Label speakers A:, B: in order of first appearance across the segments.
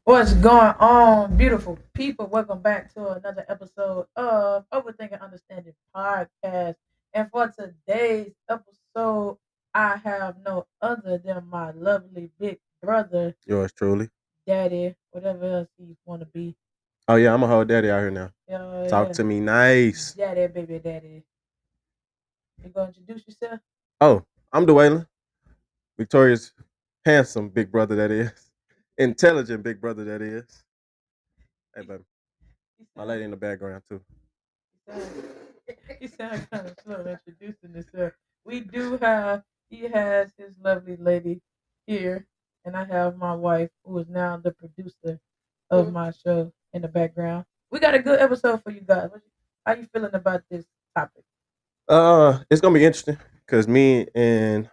A: What's going on, beautiful people? Welcome back to another episode of Overthinking Understanding Podcast. And for today's episode, I have no other than my lovely big brother,
B: Yours truly.
A: daddy, whatever else you want to be.
B: Oh yeah, I'm a whole daddy out here now. Talk
A: Yeah,
B: to me nice.
A: daddy, baby, daddy. You gonna introduce yourself?
B: Oh, I'm Dwaylen. Victoria's handsome big brother that is. Intelligent big brother that is. Hey baby.
A: You
B: My
A: sound,
B: lady in the background too.
A: you sound, you sound kind of slow introducing yourself. We do have, he has his lovely lady here, and I have my wife, who is now the producer of my show in the background. We got a good episode for you guys. How you feeling about this topic?
B: It's gonna be interesting because me and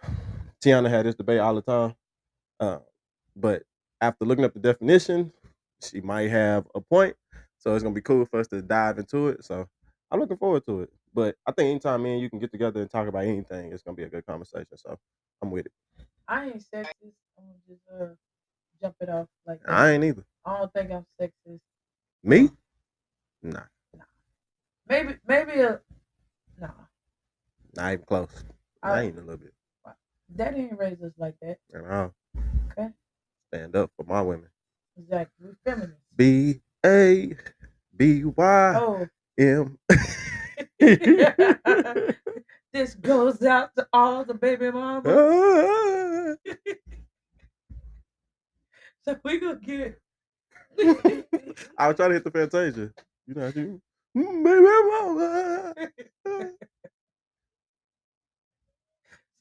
B: Tiana had this debate all the time. Uh, but after looking up the definition, she might have a point. So it's gonna be cool for us to dive into it. So I'm looking forward to it. But I think anytime me and you can get together and talk about anything, it's gonna be a good conversation. So I'm with it.
A: I ain't sexist. I'm gonna just jump it off like that.
B: I ain't either.
A: I don't think I'm sexist.
B: Me? Nah,
A: Nah. Maybe a nah.
B: not even close.
A: I
B: Not even a little bit.
A: Daddy ain't raised us like that.
B: And I'll
A: Okay,
B: stand up for my women.
A: exactly. We're feminists.
B: BABYM.
A: Oh, this goes out to all the baby mamas. So we gonna get.
B: I was trying to hit the Fantasia. You know, you, baby mama.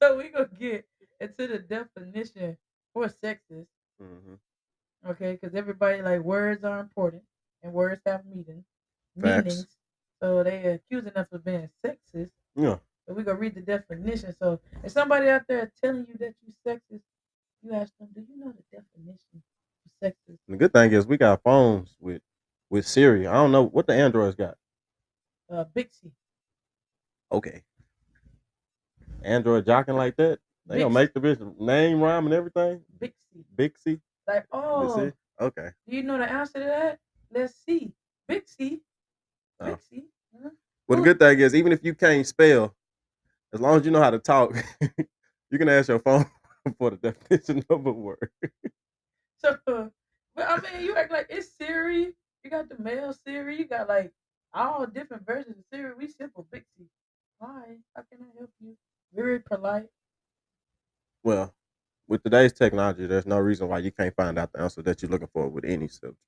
A: So we gonna get into the definition for sexist,
B: Mhm.
A: okay? Because everybody like words are important and words have
B: Facts.
A: meanings. So they accusing us of being sexist.
B: Yeah.
A: So we gonna read the definition. So if somebody out there telling you that you sexist, you ask them, do you know the definition of sexist?
B: And the good thing is we got phones with Siri. I don't know what the Androids got.
A: Bixie.
B: Okay. Android jocking like that. They gonna
A: Bixie.
B: make the bitch name rhyme and everything.
A: Bixie.
B: Bixie.
A: Like,
B: Let's see.
A: oh,
B: Okay.
A: do you know the answer to that? Let's see. Bixie.
B: Oh.
A: Bixie. Huh?
B: Well, the good thing is, even if you can't spell, as long as you know how to talk, you can ask your phone for the definition of a word.
A: So, but I mean, you act like it's Siri. You got the male Siri. You got like all different versions of Siri. We simple Bixie. Hi, how can I help you? Very polite.
B: Well, with today's technology, there's no reason why you can't find out the answer that you're looking for with any subject.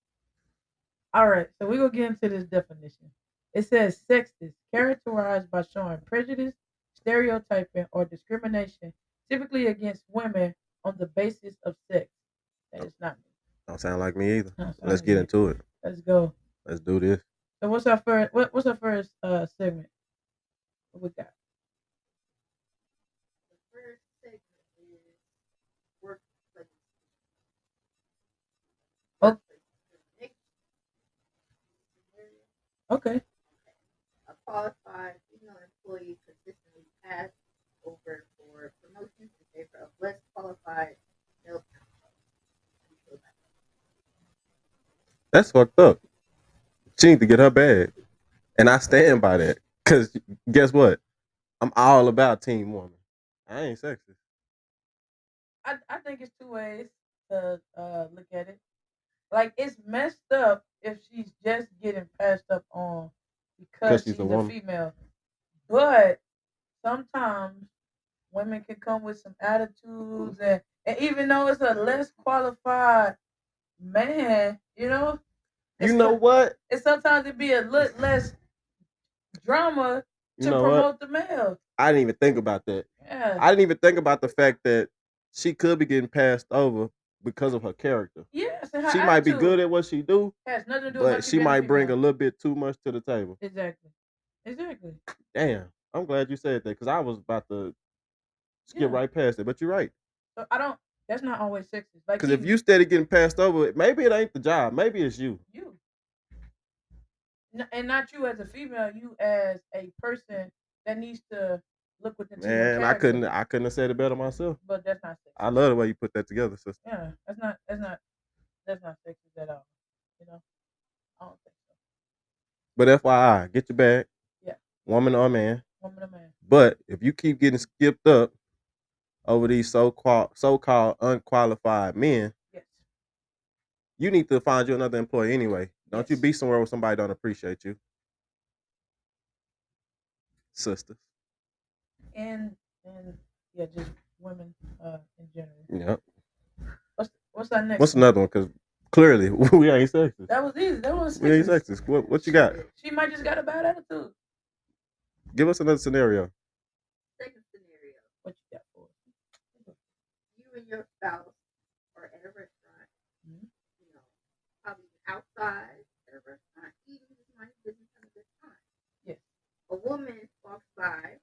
A: All right, so we're gonna get into this definition. It says sexist, characterized by showing prejudice, stereotyping, or discrimination, typically against women on the basis of sex. That is not me.
B: Don't sound like me either.
A: That's not
B: Let's
A: me
B: get
A: either.
B: into it.
A: Let's go.
B: Let's do this.
A: So what's our first? What's our first segment? What we got? The first segment is workplace. Oh, okay. A qualified female employee consistently passed over for promotions in favor of less qualified male counterparts.
B: That's fucked up. She need to get her bag. And I stand by that. Because guess what? I'm all about team woman. I ain't sexist.
A: I think it's two ways to look at it. Like it's messed up if she's just getting passed up on
B: Because
A: because
B: she's a
A: she's a
B: woman.
A: female. But sometimes women can come with some attitudes and even though it's a less qualified man,
B: You
A: it's
B: know what?
A: it's sometimes it be a little less drama
B: You
A: to
B: know what?
A: promote the male.
B: I didn't even think about that.
A: Yeah.
B: I didn't even think about the fact that she could be getting passed over because of her character.
A: Yes, and her
B: She might be
A: attitude
B: good at what she do,
A: has nothing to do with her
B: but she
A: being a
B: might bring a
A: female.
B: little bit too much to the table.
A: Exactly. Exactly.
B: Damn, I'm glad you said that because I was about to skip
A: Yeah.
B: right past it. But you're right.
A: So I don't. That's not always sexist. Like
B: Because if you steady getting passed over, maybe it ain't the job. Maybe it's you.
A: you, and not you as a female, you as a person that needs to look within your
B: Man,
A: character.
B: I couldn't have said it better myself.
A: But that's not sexist.
B: I love the way you put that together, sister.
A: Yeah, that's not That's not sexist at all. You know, I don't think so.
B: But FYI, get your bag,
A: Yeah,
B: woman or man.
A: woman or man.
B: But if you keep getting skipped up over these so-called unqualified men,
A: Yes,
B: you need to find you another employee anyway. Don't you
A: yes.
B: be somewhere where somebody don't appreciate you, sister.
A: And yeah, just women in general.
B: Yeah.
A: What's our next
B: What's
A: one?
B: another one? Because clearly we ain't sexist.
A: That was easy. That was
B: We ain't
A: sexist.
B: sexist. What you got?
A: She might just got a bad attitude.
B: Give us another scenario.
C: Second scenario,
A: What you got for us?
C: you and your spouse are at a restaurant,
A: Mhm.
C: you know, probably outside at a restaurant, eating just mind your business, having a good time.
A: Yes.
C: A woman walks by,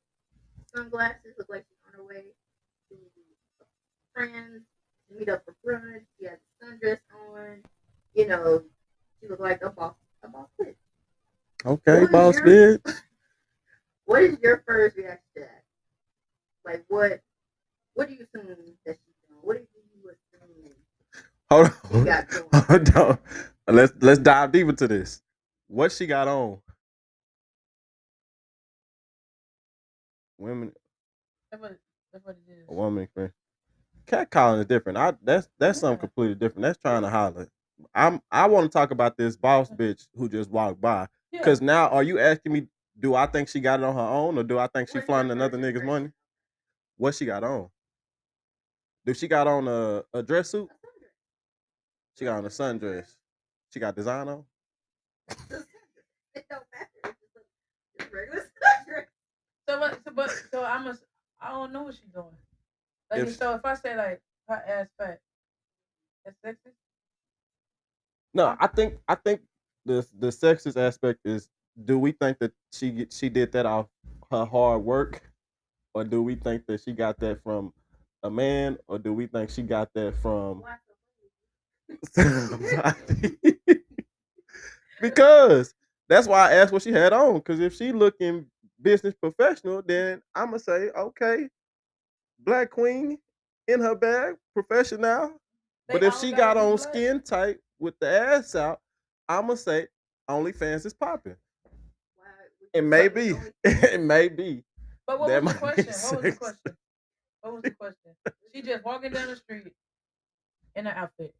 C: sunglasses, look like she's on her way to friends, meet up for brunch. She has a sundress on, you know, she look like a boss bitch.
B: Okay,
C: What
B: boss
C: is
B: bitch.
C: What is your first reaction to that? Like, what do you assume that she's doing? What do you assume
B: Hold
C: she
B: on.
C: got going?
B: Hold on. Let's dive deep into this. What she got on? Women,
A: That's what it is.
B: a woman experience. Catcalling is different. That's something
A: Yeah.
B: completely different. That's trying to holler. I want to talk about this boss bitch who just walked by.
A: Yeah.
B: Because now, are you asking me? Do I think she got it on her own, or do I think she
C: What's
B: flying
C: your
B: another
C: first
B: nigga's
C: impression?
B: money? What she got on? Do she got on a dress suit?
C: A sundress.
B: She got on a sundress. She got design on.
C: It don't matter. It's just a regular sundress.
A: I don't know what she's doing. Like,
B: If
A: so if I say like her ass fat, that's sexist.
B: no, I think the sexist aspect is, do we think that she did that off her hard work, or do we think that she got that from a man, or do we think she got that from
C: Why
B: somebody? Because that's why I asked what she had on. Because if she looking business professional, then I'ma say, okay, black queen in her bag, professional.
A: They
B: But if
A: all
B: she
A: gotta
B: got
A: be
B: on
A: black.
B: skin tight with the ass out, I'ma say OnlyFans is popping. It may be. It may be.
A: But what
B: That
A: was the
B: might be
A: question? What was the
B: sex.
A: question? What was the question? She just walking down the street in an outfit.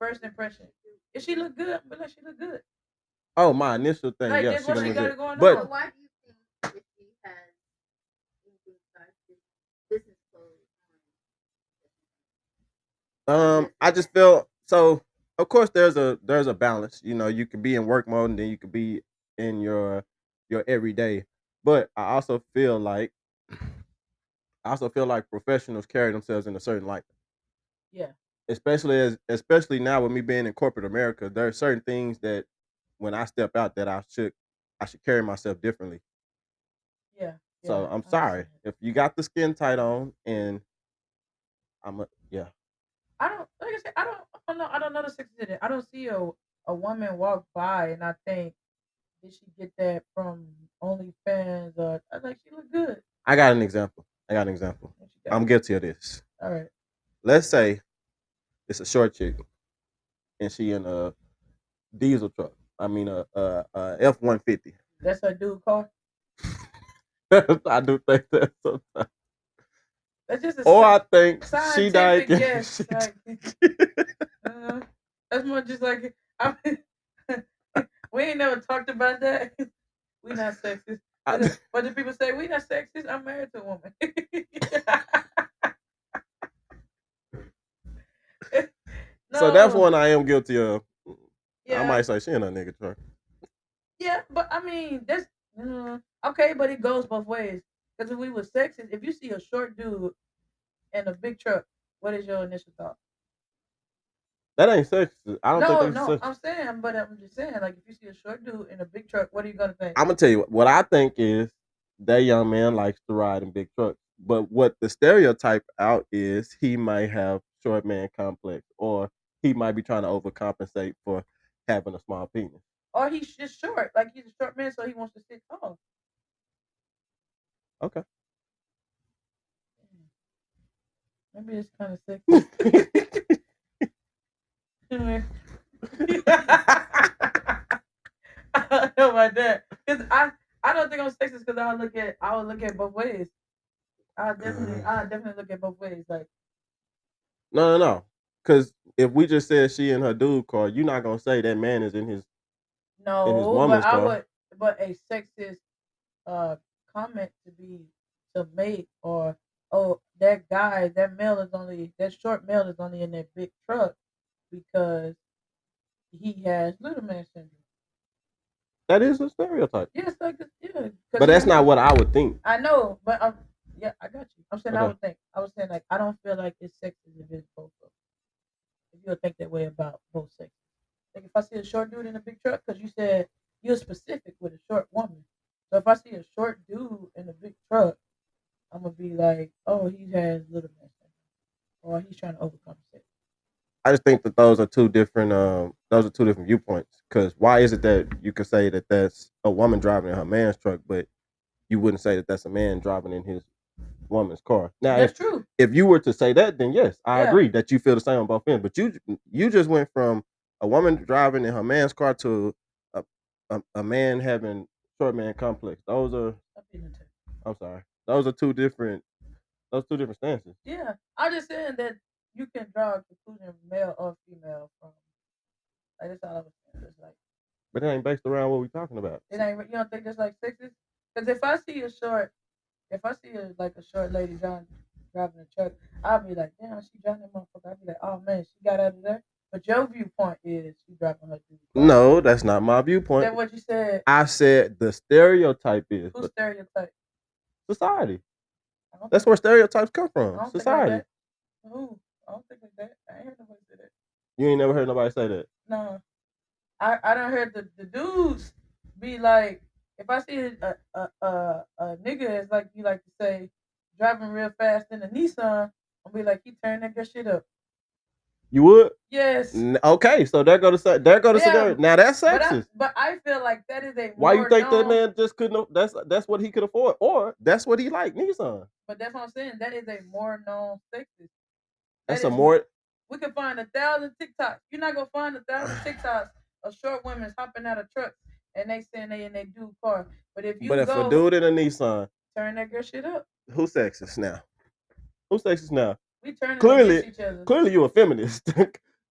A: First impression. If she look good, but like she look good.
B: Oh, my initial thing,
A: Like
B: yeah,
A: that's
B: she
A: what
B: gonna
A: she
B: look
A: got
B: good.
A: it going
B: But
A: on.
C: why do you think if she has anything besides business clothes on?
B: I just feel so. Of course, there's a balance. You know, you can be in work mode and then you can be in your everyday. But I also feel like professionals carry themselves in a certain light.
A: Yeah.
B: Especially now with me being in corporate America, there are certain things that when I step out that I should carry myself differently.
A: Yeah.
B: So
A: Yeah.
B: I'm
A: I
B: sorry
A: understand.
B: if you got the skin tight on, and yeah.
A: I don't like I said, I don't know the sexist in it. I don't see a woman walk by and I think, did she get that from OnlyFans or I like she look good.
B: I got an example.
A: What you got?
B: I'm guilty of this.
A: All right.
B: Let's say it's a short chick and she in a diesel truck. I mean a F-150.
A: That's her dude car.
B: I do think that sometimes.
A: That's just a
B: Or I think she
A: scientific
B: like
A: guess. Like, that's more just like I we ain't never talked about that. We not sexist. What do people say? We not sexist. I'm married to a woman.
B: So that's
A: No.
B: one I am guilty of. I
A: Yeah.
B: might say she in a nigga truck.
A: Yeah, but I mean that's okay, but it goes both ways. Because if we were sexist, if you see a short dude in a big truck, what is your initial thought?
B: That ain't sexist. I don't think
A: No,
B: that's
A: no,
B: sexist.
A: I'm saying, but I'm just saying, like, if you see a short dude in a big truck, what are you gonna think?
B: I'm gonna tell you what I think is that young man likes to ride in big trucks. But what the stereotype out is he might have short man complex, or he might be trying to overcompensate for having a small penis.
A: Or he's just short, like he's a short man, so he wants to sit tall.
B: Okay.
A: Maybe it's kind of sexist. I don't know about that because I don't think I'm sexist because I would look at both ways. I definitely look at both ways. Like
B: No. Because if we just said she in her dude car, you're not gonna say that man is in his
A: no, but
B: woman's
A: I
B: car.
A: would, but a sexist uh comment to make or oh that short male is only in that big truck because he has little man syndrome.
B: That is a stereotype.
A: Yes, like yeah,
B: But
A: because
B: that's not what I would think.
A: I know, but yeah, I got you. I'm saying I
B: Okay.
A: would think. I was saying like I don't feel like it's sexist if it's both of them. If you'll think that way about both sexes. Like if I see a short dude in a big truck, because you said you're specific with a short woman. So if I see a short dude in a big truck, I'm gonna be like, oh, he has little man syndrome, or he's trying to overcompensate.
B: I just think that those are two different viewpoints. Because why is it that you could say that that's a woman driving in her man's truck, but you wouldn't say that that's a man driving in his woman's car? Now,
A: That's
B: if
A: true.
B: if you were to say that, then yes, I
A: Yeah.
B: agree that you feel the same on both ends. But you just went from a woman driving in her man's car to a man having short man complex. I'm sorry. Those two different stances.
A: Yeah, I'm just saying that you can draw a conclusion, male or female, from like that's all I was saying. It's like
B: But it ain't based around what we're talking about.
A: it ain't. You don't think that's like sexist? Because if I see a short lady driving a truck, I'll be like, damn, she driving that motherfucker. I'll be like, oh man, she got out of there. But your viewpoint is she driving her dude car.
B: No, that's not my
A: Is
B: viewpoint.
A: that what you said?
B: I said the stereotype is,
A: Who's
B: but
A: stereotype?
B: society.
A: I don't
B: That's
A: think
B: where stereotypes come
A: I
B: from.
A: don't think like
B: Society.
A: that. Who? I don't think like that. I ain't heard nobody say that.
B: You ain't never heard nobody say that.
A: No. I don't heard the dudes be like, if I see a nigga, as like you like to say, driving real fast in a Nissan, I'll be like, he turned that good shit up.
B: You would?
A: Yes.
B: Okay, so there go the
A: Yeah,
B: scenario. Now that's
A: but
B: sexist.
A: I feel like that is a
B: Why you
A: more
B: think that
A: known.
B: man just couldn't? That's what he could afford, or that's what he like Nissan.
A: But that's what I'm saying. That is a more known sexist. That
B: That's a
A: is
B: more.
A: we can find 1,000 TikToks. You're not gonna find 1,000 TikToks of short women hopping out of trucks and they saying they in their dude car. But if you
B: But if a
A: go
B: dude in a Nissan,
A: turn that girl shit up,
B: who's sexist now? Who's sexist now?
A: we turning
B: Clearly,
A: against each other.
B: clearly you a feminist.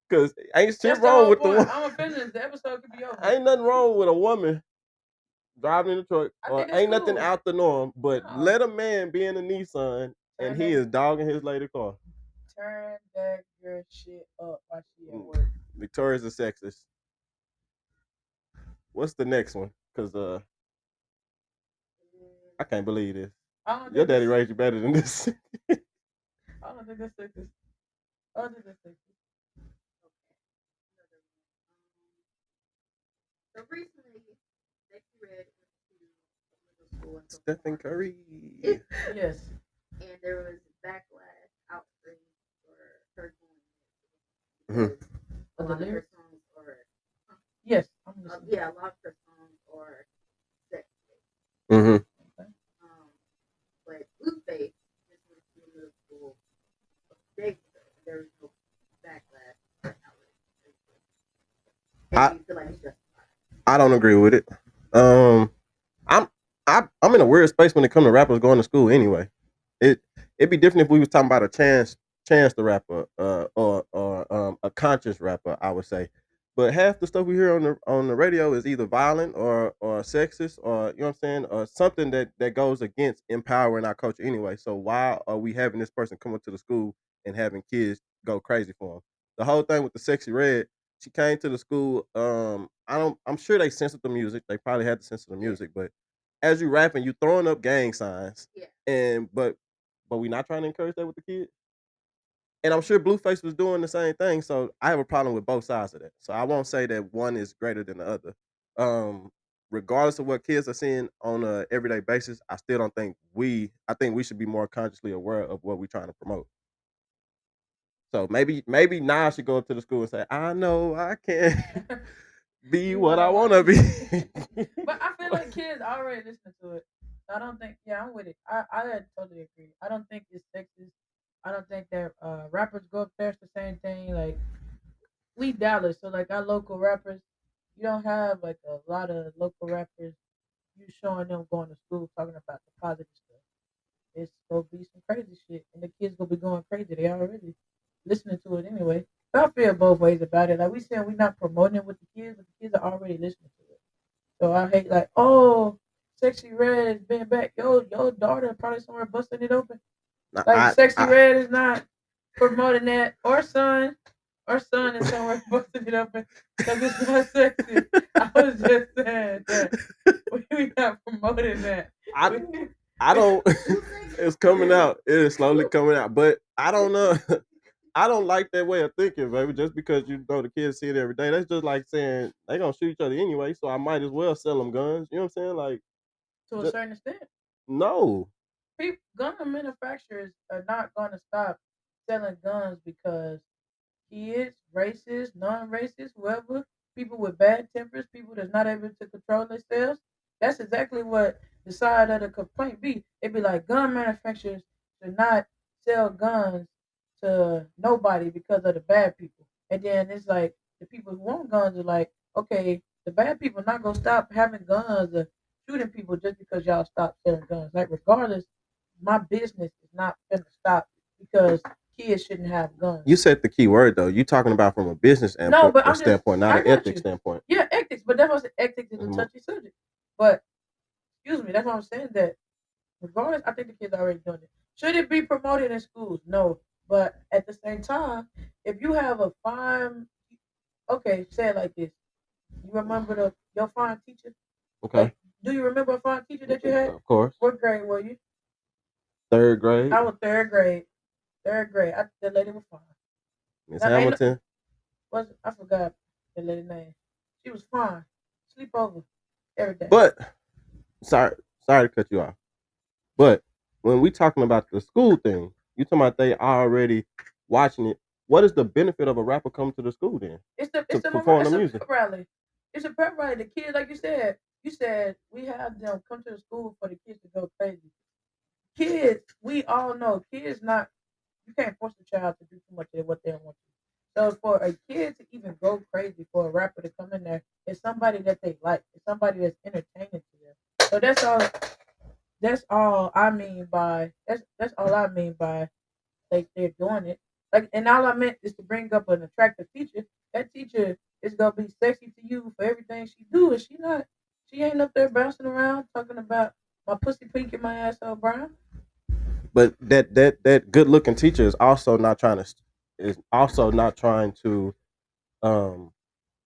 B: Cause ain't shit
A: That's the
B: wrong
A: whole
B: with the
A: point.
B: one.
A: I'm a feminist. The episode could be over.
B: Ain't nothing wrong with a woman driving in a truck,
A: I
B: or
A: think that's
B: ain't nothing
A: cool.
B: out the norm. But
A: No.
B: let a man be in a Nissan and
A: Turn
B: he
A: that-
B: is dogging his lady car.
A: Turn that girl shit up while she at work.
B: Victoria's a sexist. What's the next one? Cause I can't believe this.
A: I don't
B: Your
A: think
B: daddy
A: that's-
B: raised you better than this.
A: I don't think that's sexist. I don't think that's sexist.
C: So recently, Becky Red went to middle school and
B: Stephen Curry.
A: Yes.
C: and there was backlash, outrage for her doing it.
B: Mhm.
C: A lot of her songs are
A: Yes.
C: yeah, a lot of her songs are sex.
B: Mm-hmm.
C: But Blueface just went to middle school days ago. There was no backlash or outrage. And you feel like it's justified.
B: I don't agree with it. I'm I'm in a weird space when it comes to rappers going to school anyway. It'd be different if we was talking about a chance the rapper, or a conscious rapper, I would say. But half the stuff we hear on the radio is either violent or sexist, or you know what I'm saying, or something that goes against empowering our culture anyway. So why are we having this person come up to the school and having kids go crazy for them? The whole thing with the Sexy Red, she came to the school. I'm sure they censored the music. They probably had to censor the music, but as you rapping, you throwing up gang signs,
C: Yeah.
B: and but we not trying to encourage that with the kids. And I'm sure Blueface was doing the same thing. So I have a problem with both sides of that. So I won't say that one is greater than the other. Um, Regardless of what kids are seeing on a everyday basis, I still don't think I think we should be more consciously aware of what we're trying to promote. So maybe now I should go up to the school and say, I know I can be what I want to be.
A: But I feel like kids already listen to it. I don't think. Yeah, I'm with it. I totally agree. I don't think it's sexist. I don't think that rappers go up there. It's the same thing. Like we Dallas, so like our local rappers, you don't have like a lot of local rappers. You showing them going to school talking about the positive stuff. It's gonna be some crazy shit, and the kids gonna be going crazy. They already listening to it anyway. So I feel both ways about it. Like we saying, we not promoting it with the kids, but the kids are already listening to it. So I hate like, oh, Sexy Red has been back. Yo, your daughter probably somewhere busting it open. Like Sexy
B: I
A: Red is not promoting that, or son. Our son is somewhere busting it open because it's not sexy. I was just saying that we not promoting that.
B: I I don't. It's coming out. It is slowly coming out, but I don't know. I don't like that way of thinking, baby. Just because you know the kids see it every day, that's just like saying they gonna shoot each other anyway. So I might as well sell them guns. You know what I'm saying? Like,
A: To a
B: just,
A: certain extent.
B: no.
A: Gun manufacturers are not going to stop selling guns because kids, racist, non-racist, whoever, people with bad tempers, people that's not able to control themselves. That's exactly what the side of the complaint be. It be like gun manufacturers should not sell guns to nobody because of the bad people. And then it's like the people who want guns are like, okay, the bad people not gonna stop having guns or shooting people just because y'all stop selling guns. Like regardless, my business is not gonna stop because kids shouldn't have guns.
B: You said the key word though. You talking about from a business
A: No, but I'm just,
B: standpoint, not
A: I
B: an
A: got
B: ethics
A: you.
B: standpoint.
A: Yeah, ethics, but that's what I said. Ethics is a
B: Mhm.
A: touchy subject. But excuse me, that's what I'm saying. That regardless, I think the kids are already doing it. Should it be promoted in schools? No, but at the same time, if you have a fine, okay, say it like this. You remember your fine teacher?
B: Okay.
A: Like, do you remember a fine teacher that you had?
B: Of course.
A: What grade were you?
B: Third grade.
A: I was third grade. Third grade. The lady was fine.
B: Miss
A: Now, ain't
B: Hamilton.
A: I forgot the lady name. She was fine. Sleep over every day.
B: But sorry to cut you off. But when we talking about the school thing, you talking about they already watching it. What is the benefit of a rapper coming to the school then?
A: It's
B: To
A: the
B: perform
A: it's
B: the
A: a
B: music.
A: pep rally. It's a pep rally. The kids, like you said, we have them come to the school for the kids to go crazy. Kids, we all know kids not, you can't force a child to do too much of what they want to. So for a kid to even go crazy, for a rapper to come in there, it's somebody that they like. It's somebody that's entertaining to them. So that's all I mean by that's all I mean by like they're doing it. Like, and all I meant is to bring up an attractive teacher. That teacher is gonna be sexy to you for everything she do. And she not. She ain't up there bouncing around talking about my pussy pink and my asshole brown.
B: But that good looking teacher is also not trying to um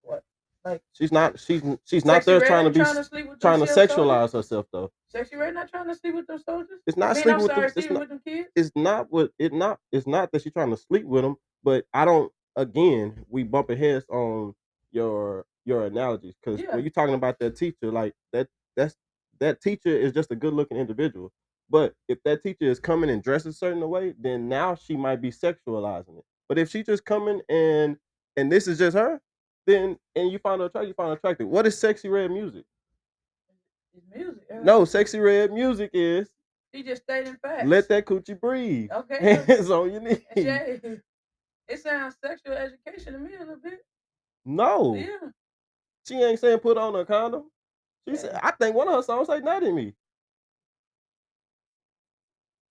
A: What? Like
B: she's not
A: Sexy
B: there
A: Red
B: trying to
A: ain't
B: be
A: trying to sleep with them
B: trying to
A: SEAL soldiers.
B: sexualize herself though.
A: Sexy Red not trying to sleep with them soldiers.
B: It's not
A: I mean, I'm
B: sleeping with them.
A: sorry, sleeping with them kids.
B: It's not that she's trying to sleep with them. But I don't. Again, we bumping heads on your analogies because
A: Yeah.
B: when you're talking about that teacher, like that's that teacher is just a good looking individual. But if that teacher is coming and dressed a certain way, then now she might be sexualizing it. But if she just coming and this is just her, then and you find her attractive. What is sexy red music?
A: It's music.
B: No, sexy red music is
A: She just stating facts.
B: let that coochie breathe.
A: Okay.
B: Hands on your knees.
A: It sounds sexual education to me a little bit.
B: No.
A: Yeah.
B: She ain't saying put on a condom. She said, I think one of her songs say "Not in Me."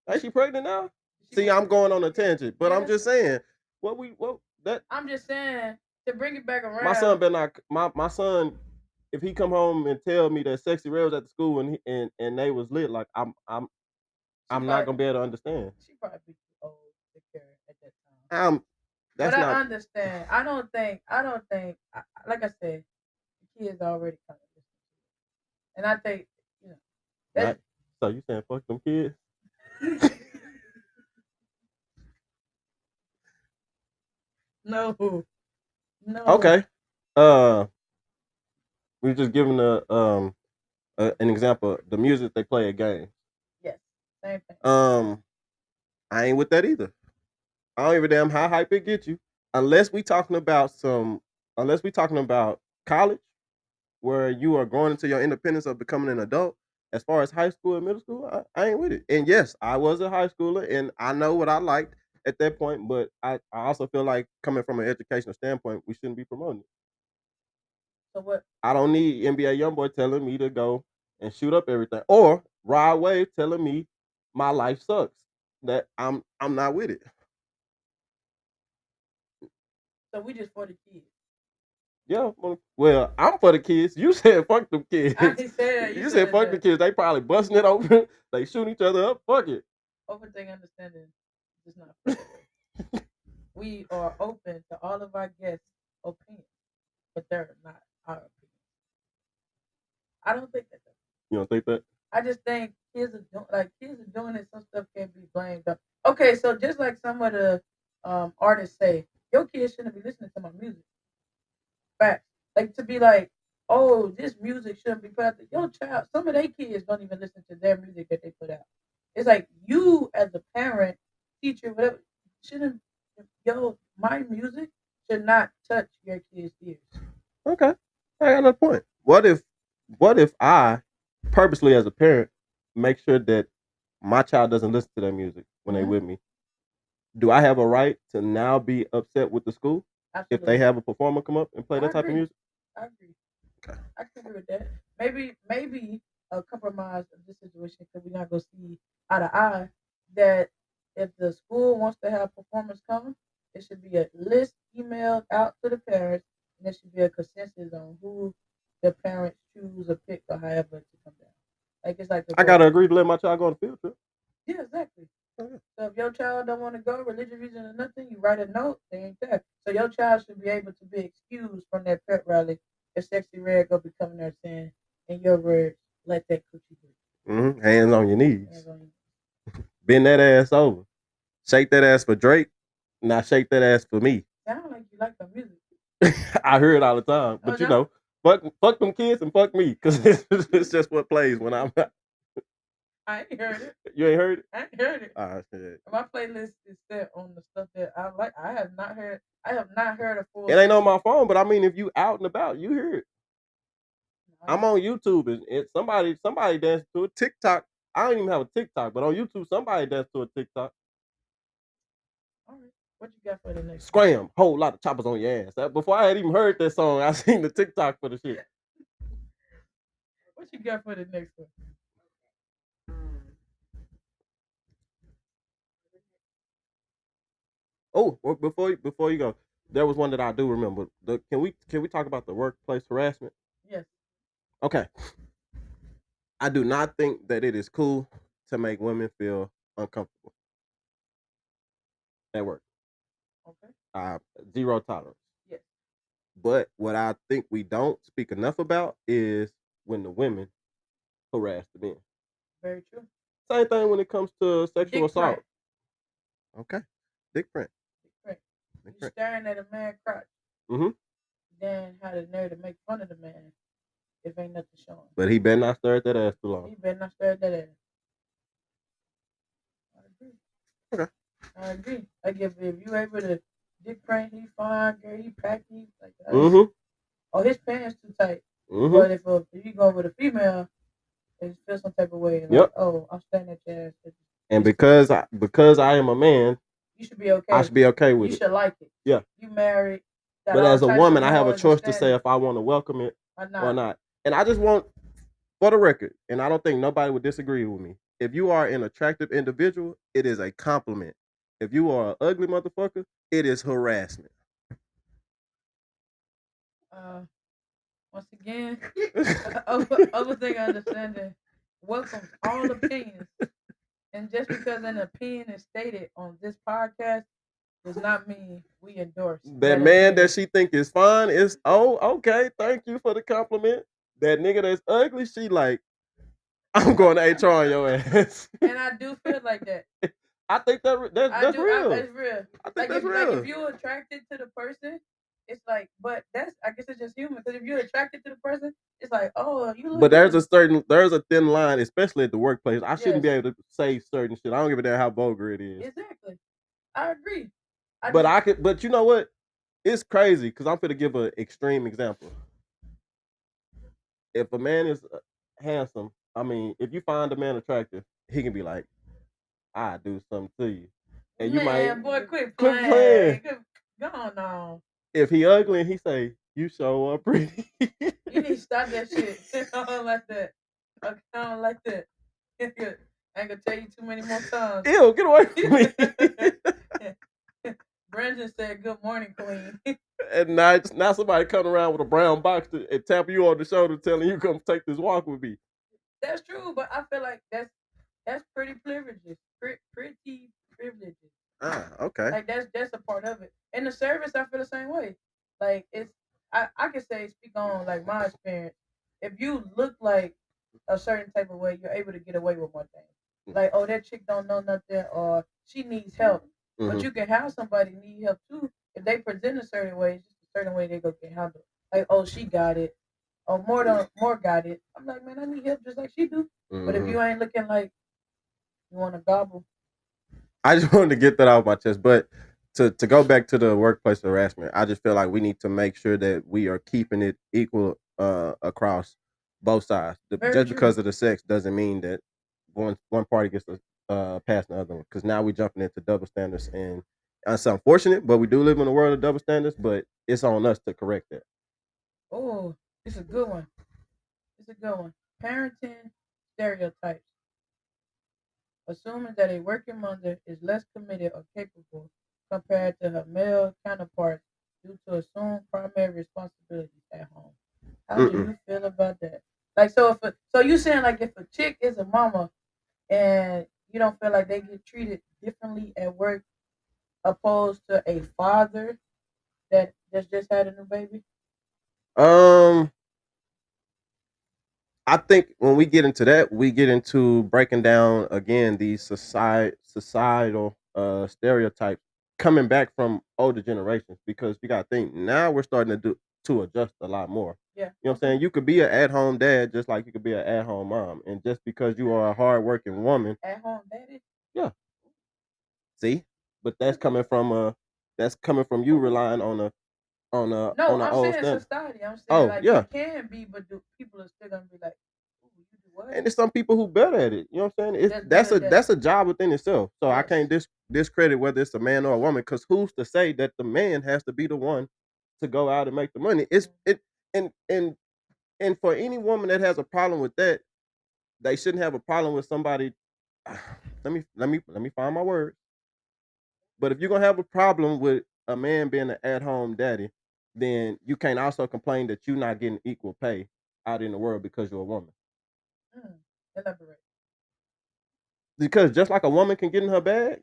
B: Is she pregnant now? See, I'm going on a tangent, but I'm just saying
A: I'm just saying to bring it back around.
B: My son better not. My son, if he come home and tell me that Sexy Red was at the school and they was lit, like I'm not gonna be able to understand.
A: She probably be too old to care at that
B: time. That's
A: but
B: not.
A: I understand. I don't think. Like I said, the kids already kind of listen, and I think
B: Right. So you saying fuck them kids?
A: No.
B: Okay. We're just giving an example. The music they play at games.
A: Yes. Same thing.
B: I ain't with that either. I don't even damn how hype it get you. Unless we talking about college, where you are growing into your independence of becoming an adult. As far as high school and middle school, I ain't with it. And yes, I was a high schooler, and I know what I liked at that point. But I also feel like coming from an educational standpoint, we shouldn't be promoting it.
A: So what?
B: I don't need NBA YoungBoy telling me to go and shoot up everything, or Rod Wave telling me my life sucks. That I'm not with it.
A: So we just for the kids.
B: Yeah, well, I'm for the kids. You said fuck them kids.
A: I didn't say that.
B: You said fuck the kids. They probably busting it open. They shooting each other up. Fuck it.
A: Overthink understanding is not fair. We are open to all of our guests' opinions, but they're not our opinions. I don't think that.
B: You don't think that?
A: I just think kids are doing it. Some stuff can't be blamed. Okay, so just like some of the artists say, your kids shouldn't be listening to my music. Fact, like to be like, oh, this music shouldn't be put out. Your child, some of their kids don't even listen to their music that they put out. It's like you as a parent, teacher, whatever, shouldn't my music should not touch your kids' ears.
B: Okay, I got another point. What if I purposely, as a parent, make sure that my child doesn't listen to that music when they with me? Do I have a right to now be upset with the school if they have a performer come up and play that type of music?
A: I agree. Okay. I can agree with that. Maybe a compromise of this situation because we're not gonna see eye to eye that if the school wants to have performers come, it should be a list emailed out to the parents, and there should be a consensus on who the parents choose or pick or however to come down. Like it's like
B: I gotta agree to let my child go on the field trip.
A: Yeah, exactly. So if your child don't want to go, religious reason or nothing, you write a note, they ain't there. So your child should be able to be excused from that pep rally if Sexy Red go be coming there saying, in your words, let that coochie do.
B: Hands on your knees. Bend that ass over. Shake that ass for Drake. Now shake that ass for me.
A: Sound like you like the music.
B: I hear it all the time. But you know, fuck them kids and fuck me. Because it's just what plays when I'm
A: I ain't heard it.
B: You ain't heard it?
A: I ain't heard it.
B: Shit.
A: My playlist is set on the stuff that I like. I have not heard a full.
B: It ain't on my phone, but I mean, if you out and about, you hear it. No. I'm on YouTube and somebody danced to a TikTok. I don't even have a TikTok, but on YouTube, somebody danced to a TikTok.
A: All right. What you got for the next?
B: Scram, one? Whole lot of choppers on your ass. Before I had even heard that song, I seen the TikTok for the shit.
A: What you got for the next one?
B: Oh, before you go, there was one that I do remember. Can we talk about the workplace harassment?
A: Yes.
B: Okay. I do not think that it is cool to make women feel uncomfortable at work. Okay. Zero tolerance.
A: Yes.
B: But what I think we don't speak enough about is when the women harass the men.
A: Very true.
B: Same thing when it comes to sexual assault. Okay. Dick print.
A: You staring at a man crotch. Then had the nerve to make fun of the man if ain't nothing showing.
B: But he better not stare at that ass too long.
A: He better not stare at that ass. I agree.
B: Okay.
A: I agree. Like if you able to dick print, he fine, girl, he packed, he like that. Oh, his pants too tight. But if you go with a female, it feels some type of way. Like, oh, I'm staring at your ass.
B: And because I am a man,
A: you should be okay.
B: I should be okay with
A: it.
B: You
A: should like it.
B: Yeah.
A: You married.
B: But as a woman, I have a choice to say if I want to welcome it or not. And I just want, for the record, and I don't think nobody would disagree with me, if you are an attractive individual, it is a compliment. If you are an ugly motherfucker, it is harassment.
A: Once again, other thing I understand welcomes all opinions. And just because an opinion is stated on this podcast does not mean we endorse
B: that man that she think is fine is okay. Thank you for the compliment. That nigga that's ugly, she like, I'm going to HR on your ass.
A: And I do feel like that.
B: I think that's real.
A: That's real.
B: I think that's real.
A: Like if you're attracted to the person, it's like, but I guess it's just human. Because if you're attracted to the person, it's like, oh, you look.
B: But there's a thin line, especially at the workplace. I shouldn't be able to say certain shit. I don't give a damn how vulgar it is.
A: Exactly. I agree.
B: But you know what? It's crazy because I'm going to give an extreme example. If a man is handsome, I mean, if you find a man attractive, he can be like, I do something to you. and you
A: Man,
B: might
A: boy, quit
B: quit
A: playing.
B: playing.
A: Go on now.
B: If he ugly and he say, "You so pretty,"
A: You need to stop that shit. I don't like that. I don't like that. I ain't gonna tell you too many more times.
B: Ew, get away from me.
A: Brendan said, "Good morning, Queen."
B: And now somebody coming around with a brown box and tap you on the shoulder, telling you come take this walk with me.
A: That's true, but I feel like that's pretty privileges. Pretty privileges.
B: Okay.
A: Like that's a part of it. In the service, I feel the same way. Like it's I can say speak on like my experience. If you look like a certain type of way, you're able to get away with more things. Like, oh, that chick don't know nothing, or she needs help. But you can have somebody need help too if they present a certain way. It's just a certain way they go get handled. Like, oh, she got it. Oh, more got it. I'm like, man, I need help just like she do. But if you ain't looking like you want to gobble,
B: I just wanted to get that out of my chest. But to go back to the workplace harassment, I just feel like we need to make sure that we are keeping it equal across both sides.
A: Very
B: Just
A: true.
B: because of the sex doesn't mean that one party gets to pass the other one. Because now we're jumping into double standards, and it's unfortunate, but we do live in a world of double standards. But it's on us to correct that.
A: oh, it's a good one. It's a good one. Parenting stereotypes. Assuming that a working mother is less committed or capable compared to her male counterparts due to assumed primary responsibilities at home. How do you feel about that? Like, so you saying like if a chick is a mama and you don't feel like they get treated differently at work opposed to a father that just had a new baby?
B: Um, I think when we get into that, we get into breaking down again these societal stereotypes coming back from older generations, because you got to think now we're starting to adjust a lot more.
A: Yeah.
B: You know what I'm saying? You could be an at home dad just like you could be an at home mom, and just because you are a hard working woman,
A: At home daddy?
B: yeah. See, but that's coming from you relying on a
A: No,
B: on an
A: I'm
B: old
A: saying
B: standard.
A: society. I'm saying
B: Oh
A: like
B: yeah,
A: it can be, but people are still gonna be like, "Ooh, you do what?"
B: and there's some people who better at it. You know what I'm saying?
A: That's better at
B: That's a job within itself. So I
A: Yes.
B: can't discredit whether it's a man or a woman, because who's to say that the man has to be the one to go out and make the money? It's it and and and for any woman that has a problem with that, they shouldn't have a problem with somebody. Let me find my words. But if you're gonna have a problem with a man being an at home daddy, then you can't also complain that you're not getting equal pay out in the world because you're a woman.
A: Elaborate.
B: Because just like a woman can get in her bag,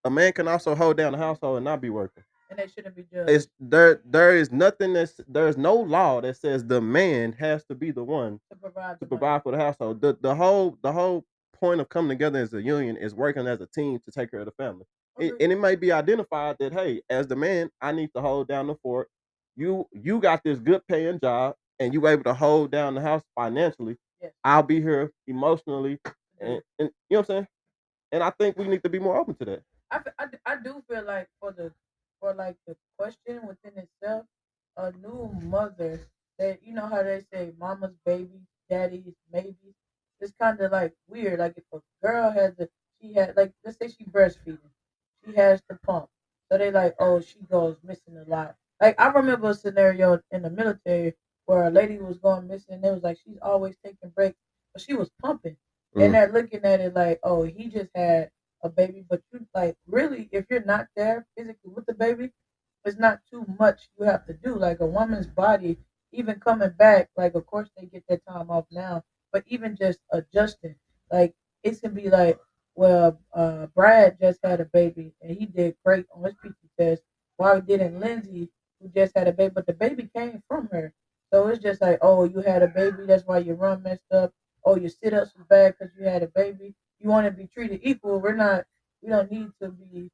B: a man can also hold down the household and not be working.
A: And they shouldn't be judged.
B: It's there is nothing there's no law that says the man has to be the one
A: To provide
B: to
A: the money.
B: provide for the household. The whole point of coming together as a union is working as a team to take care of the family. And it may be identified that, hey, as the man, I need to hold down the fort. You got this good paying job and you able to hold down the house financially.
A: Yes.
B: I'll be here emotionally, and you know what I'm saying. And I think we need to be more open to that.
A: I do feel like for like the question within itself, a new mother that you know how they say mama's baby, daddy's maybe. It's kind of like weird. Like if a girl she had like let's say she breastfeeding, she has the pump, so they like oh she goes missing a lot. Like I remember a scenario in the military where a lady was going missing. And it was like she's always taking breaks, but she was pumping, and they're looking at it like oh he just had a baby, but you like really if you're not there physically with the baby, it's not too much you have to do. Like a woman's body, even coming back, like of course they get their time off now, but even just adjusting, like it can be like, well, Brad just had a baby and he did great on his PT test. Why didn't Lindsay, who just had a baby, but the baby came from her? So it's just like, oh, you had a baby, that's why your run messed up. Oh, your sit ups was bad because you had a baby. You want to be treated equal. We're not. We don't need to be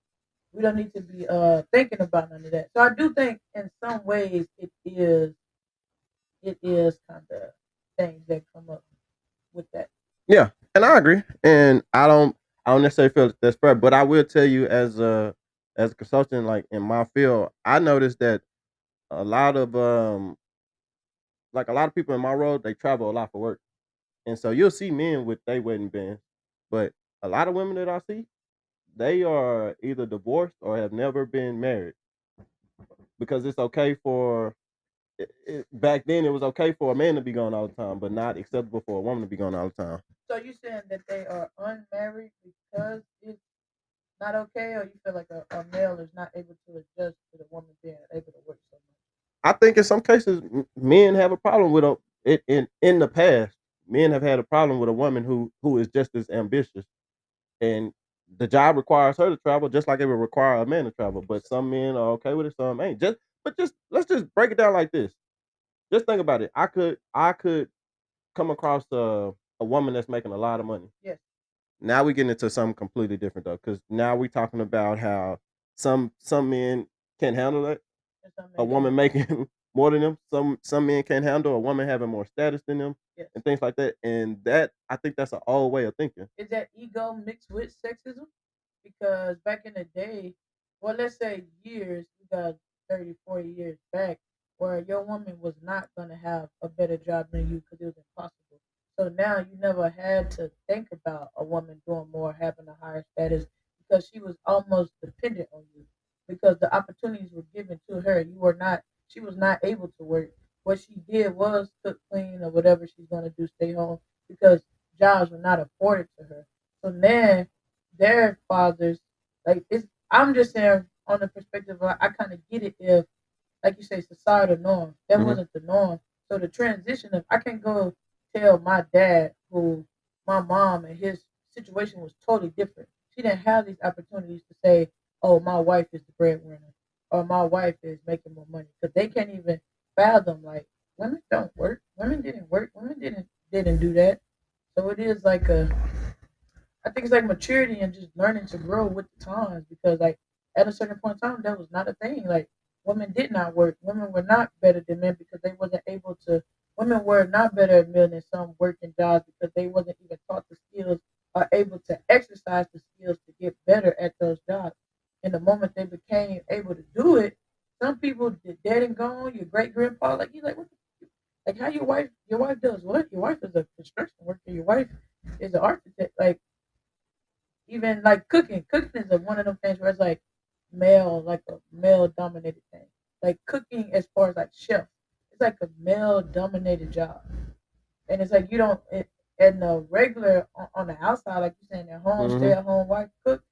A: we don't need to be thinking about none of that. So I do think in some ways it is kind of things that come up with that.
B: Yeah, and I agree. And I don't necessarily feel that's fair, but I will tell you as a consultant, like in my field, I noticed that a lot of a lot of people in my role, they travel a lot for work. And so you'll see men with their wedding bands, but a lot of women that I see, they are either divorced or have never been married because it's okay for back then it was okay for a man to be gone all the time, but not acceptable for a woman to be gone all the time.
A: So you saying that they are unmarried because it's not okay, or you feel like a male is not able to adjust to the woman being able to work so much?
B: I think in some cases men have a problem with a in the past. Men have had a problem with a woman who is just as ambitious, and the job requires her to travel just like it would require a man to travel. But some men are okay with it, some ain't. Just let's just break it down like this. Just think about it. I could come across a woman that's making a lot of money.
A: Yes.
B: Now we get into something completely different though, because now we're talking about how some men can't handle it.
A: And some
B: A
A: men
B: woman
A: can.
B: making more than them. Some men can't handle a woman having more status than them
A: Yes.
B: and things like that. And that I think that's an old way of thinking.
A: Is that ego mixed with sexism? Because back in the day, well, let's say years, we got 30, 40 years back, where your woman was not going to have a better job than you because it was impossible. So now you never had to think about a woman doing more, having a higher status, because she was almost dependent on you. Because the opportunities were given to her. She was not able to work. What she did was cook, clean, or whatever she's going to do, stay home, because jobs were not afforded to her. So now their fathers, like it's I'm just saying on the perspective of I kind of get it if, like you say, societal norm. That
B: Mhm.
A: wasn't the norm. So the transition of I can go tell my dad who my mom and his situation was totally different. She didn't have these opportunities to say, "Oh, my wife is the breadwinner," or "My wife is making more money," because they can't even fathom like women don't work. Women didn't work. Women didn't do that. So it is like a I think it's like maturity and just learning to grow with the times because like at a certain point in time that was not a thing. Like women did not work. Women were not better than men because they wasn't able to women were not better at men than some working jobs because they wasn't even taught the skills or able to exercise the skills to get better at those jobs. And the moment they became able to do it, some people dead and gone, your great grandpa, like he's like, what the like how your wife does what? Your wife is a construction worker, your wife is an architect. Like even like cooking. Cooking is one of them things where it's like a male dominated thing. Like cooking as far as like chef, it's like a male dominated job. And it's like you don't and the regular on the outside, like you saying at home, stay
B: Mhm.
A: at home wife cook.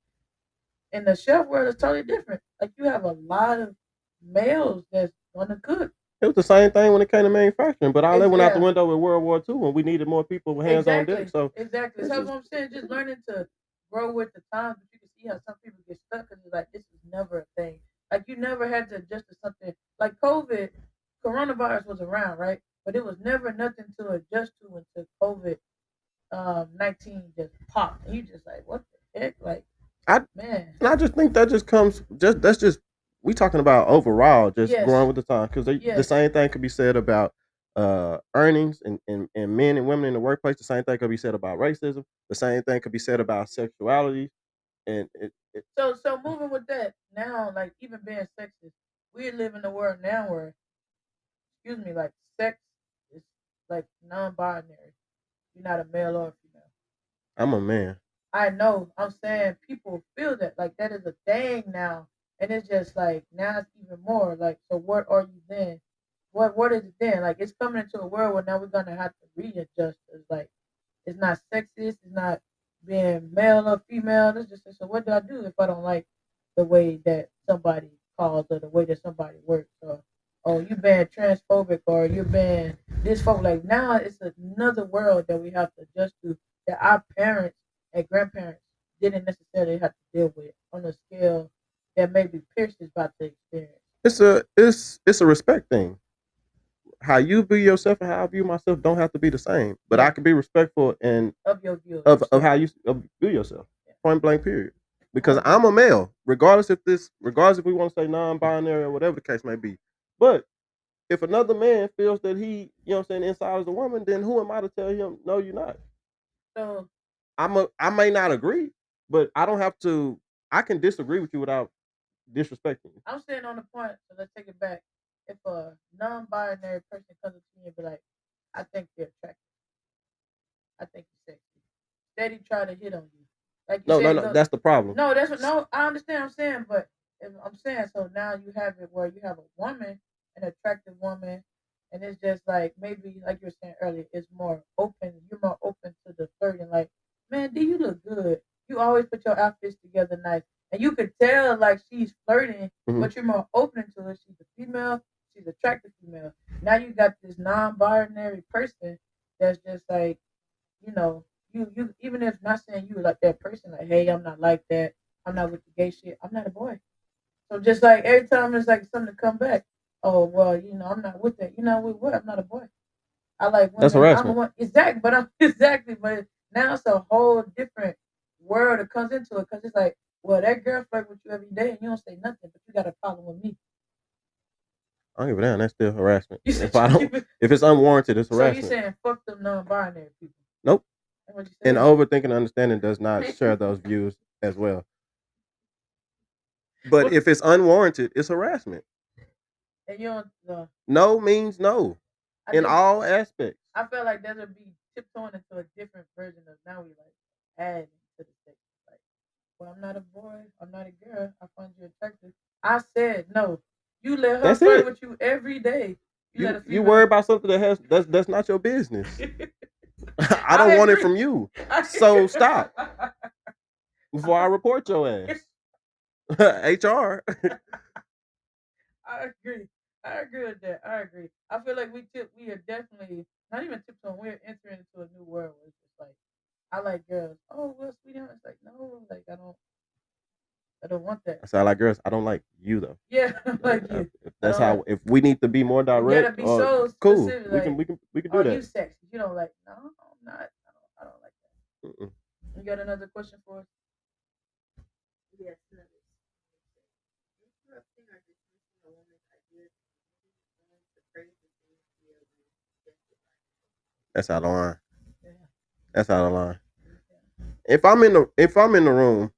A: In the chef world is totally different. Like you have a lot of males that's gonna cook.
B: It was the same thing when it came to manufacturing, but all that
A: It's
B: went out the
A: yeah,
B: window with World War II when we needed more people with hands on deck.
A: exactly,
B: So
A: exactly. So
B: it's
A: that's
B: just
A: what I'm saying. Just learning to grow with the times, but you can see how some people get stuck because it's like this is never a thing. Like you never had to adjust to something like COVID, coronavirus was around, right? But it was never nothing to adjust to until COVID 19 just popped. And you just like, what the heck? Like,
B: I
A: man,
B: and I just think that just comes just that's just we talking about overall just
A: yes,
B: growing with the time because the
A: yes.
B: same thing could be said about earnings and men and women in the workplace. The same thing could be said about racism. The same thing could be said about sexuality and
A: So moving with that now, like even being sexist, we live in a world now where, excuse me, like sex is like non-binary. You're not a male or a female.
B: I'm a man.
A: I know. I'm saying people feel that like that is a thing now, and it's just like now it's even more like. So what are you then? What is it then? Like it's coming into a world where now we're gonna have to readjust. It's like it's not sexist. It's not being male or female. It's just so what do I do if I don't like the way that somebody calls or the way that somebody works or oh you being transphobic or you're being this folk like now it's another world that we have to adjust to that our parents and grandparents didn't necessarily have to deal with on a scale that maybe Pierce is about to experience
B: It's a respect thing. How you view yourself and how I view myself don't have to be the same, but I
A: yeah
B: can be respectful and
A: of your view of
B: of
A: yourself.
B: how you view yourself.
A: Yeah.
B: Point blank. Period. Because
A: Point
B: I'm
A: blank.
B: a male, regardless if we want to say non-binary or whatever the case may be. But if another man feels that he, you know what I'm saying, inside is a woman, then who am I to tell him no, you're not?
A: So
B: I may not agree, but I don't have to. I can disagree with you without disrespecting you.
A: I'm saying on the point, so let's take it back. If a non-binary person comes up to me and be like, "I think you're attractive. I think you're sexy," steady try to hit on you. Like you
B: No,
A: said,
B: that's the problem.
A: no, that's what. No, I understand. I'm saying, but I'm saying so now you have it where you have a woman, an attractive woman, and it's just like maybe like you were saying earlier, it's more open. You're more open to the flirting. Like, man, do you look good? You always put your outfits together nice, and you could tell like she's flirting,
B: Mhm.
A: but you're more open to it. She's a female. She's attractive female. Now you got this non-binary person that's just like you know, you even if not saying you like that person, like, hey, I'm not like that. I'm not with the gay shit. I'm not a boy. So just like every time it's like something to come back. Oh well, I'm not with that. You know with what? I'm not a boy. I like
B: That's
A: women. I'm a
B: harassment.
A: one exactly, but I'm exactly. But now it's a whole different world that comes into it because it's like, well, that girl flirt with you every day and you don't say nothing, but you got a problem with me.
B: I don't give a damn. That's still harassment.
A: You said
B: If I don't, if it's unwarranted, it's
A: so you
B: harassment.
A: saying fuck them non-binary people?
B: Nope.
A: That's what you
B: And
A: said.
B: overthinking understanding does not share those views as well. But if it's unwarranted, it's harassment.
A: And you don't.
B: No means no in all aspects.
A: I feel like that would be tiptoeing into a different version of now we like adding to the sex. Like, well, I'm not a boy, I'm not a girl. I find you attractive. I said no. You let her
B: That's
A: flirt
B: it.
A: with you every day.
B: You worry about something that has that's not your business. I don't want it from you. So stop before I report your ass. HR.
A: I agree. I agree with that. I agree. I feel like we are definitely not even tiptoeing. We're entering into a new world where it's just like I like girls. Oh well, sweetie, it's like no, like I don't want that.
B: I sound like girls. I don't like you though.
A: Yeah, like you.
B: If that's how.
A: Like,
B: if we need to be more direct,
A: you gotta be so
B: cool.
A: specific.
B: We can do that.
A: You sexy? You know, like no, I'm not. I don't like that.
B: Mm-mm.
A: You got another question for us?
C: Yes, another. Interrupting or dismissing a woman's ideas to praise the things she is
B: That's out of line.
A: Yeah.
B: That's out of line.
A: Yeah.
B: If I'm in the room,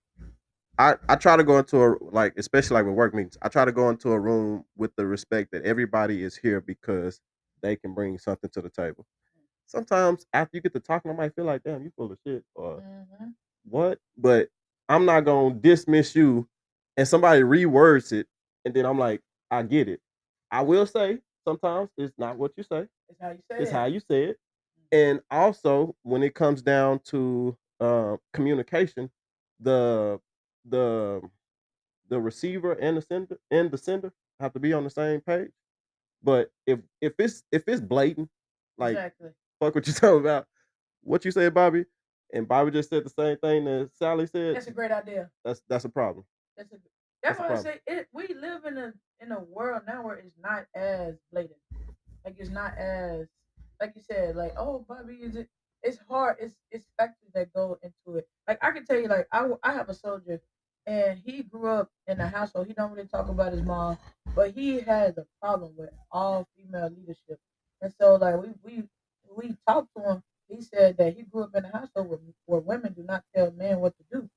B: I try to go into a like especially like with work meetings. I try to go into a room with the respect that everybody is here because they can bring something to the table. Sometimes after you get to talking, I might feel like, damn, you full of shit or what? But I'm not gonna dismiss you and somebody rewords it and then I'm like, I get it. I will say sometimes it's not what you say.
A: It's how you say
B: It's
A: it.
B: how you say it. And also when it comes down to communication, the the the receiver and the sender have to be on the same page. But if it's blatant, like
A: Exactly.
B: fuck what you talking about, what you said, Bobby, and Bobby just said the same thing that Sally said.
A: That's a great idea.
B: That's a problem.
A: That's why I say it. We live in a world now where it's not as blatant. Like it's not as like you said. Like oh, Bobby, is it? It's hard. It's factors that go into it. Like I can tell you, like I have a soldier, and he grew up in a household. He don't really talk about his mom, but he has a problem with all female leadership. And so like we talked to him. He said that he grew up in a household where women do not tell men what to do.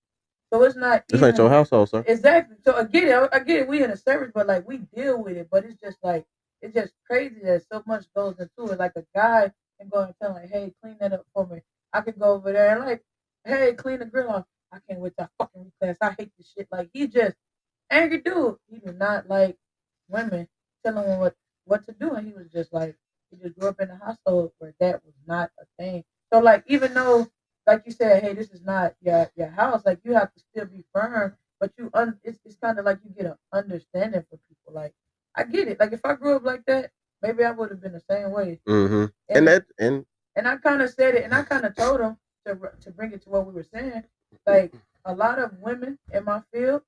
A: So it's not
B: This ain't your household, sir.
A: exactly. So I get it. I get it. We in a service, but like we deal with it. But it's just like it's just crazy that so much goes into it. Like a guy can go and tell like, hey, clean that up for me. I could go over there and like, hey, clean the grill off. I can't wait to fucking class. I hate this shit. Like he just angry dude. He did not like women telling him what to do, and he was just like he just grew up in a household where that was not a thing. So like even though like you said, hey, this is not your house. Like you have to still be firm, but it's kind of like you get an understanding for people. Like I get it. Like if I grew up like that, maybe I would have been the same way.
B: Mm-hmm.
A: And I kind of said it, and I kind of told him to bring it to what we were saying. Like a lot of women in my field,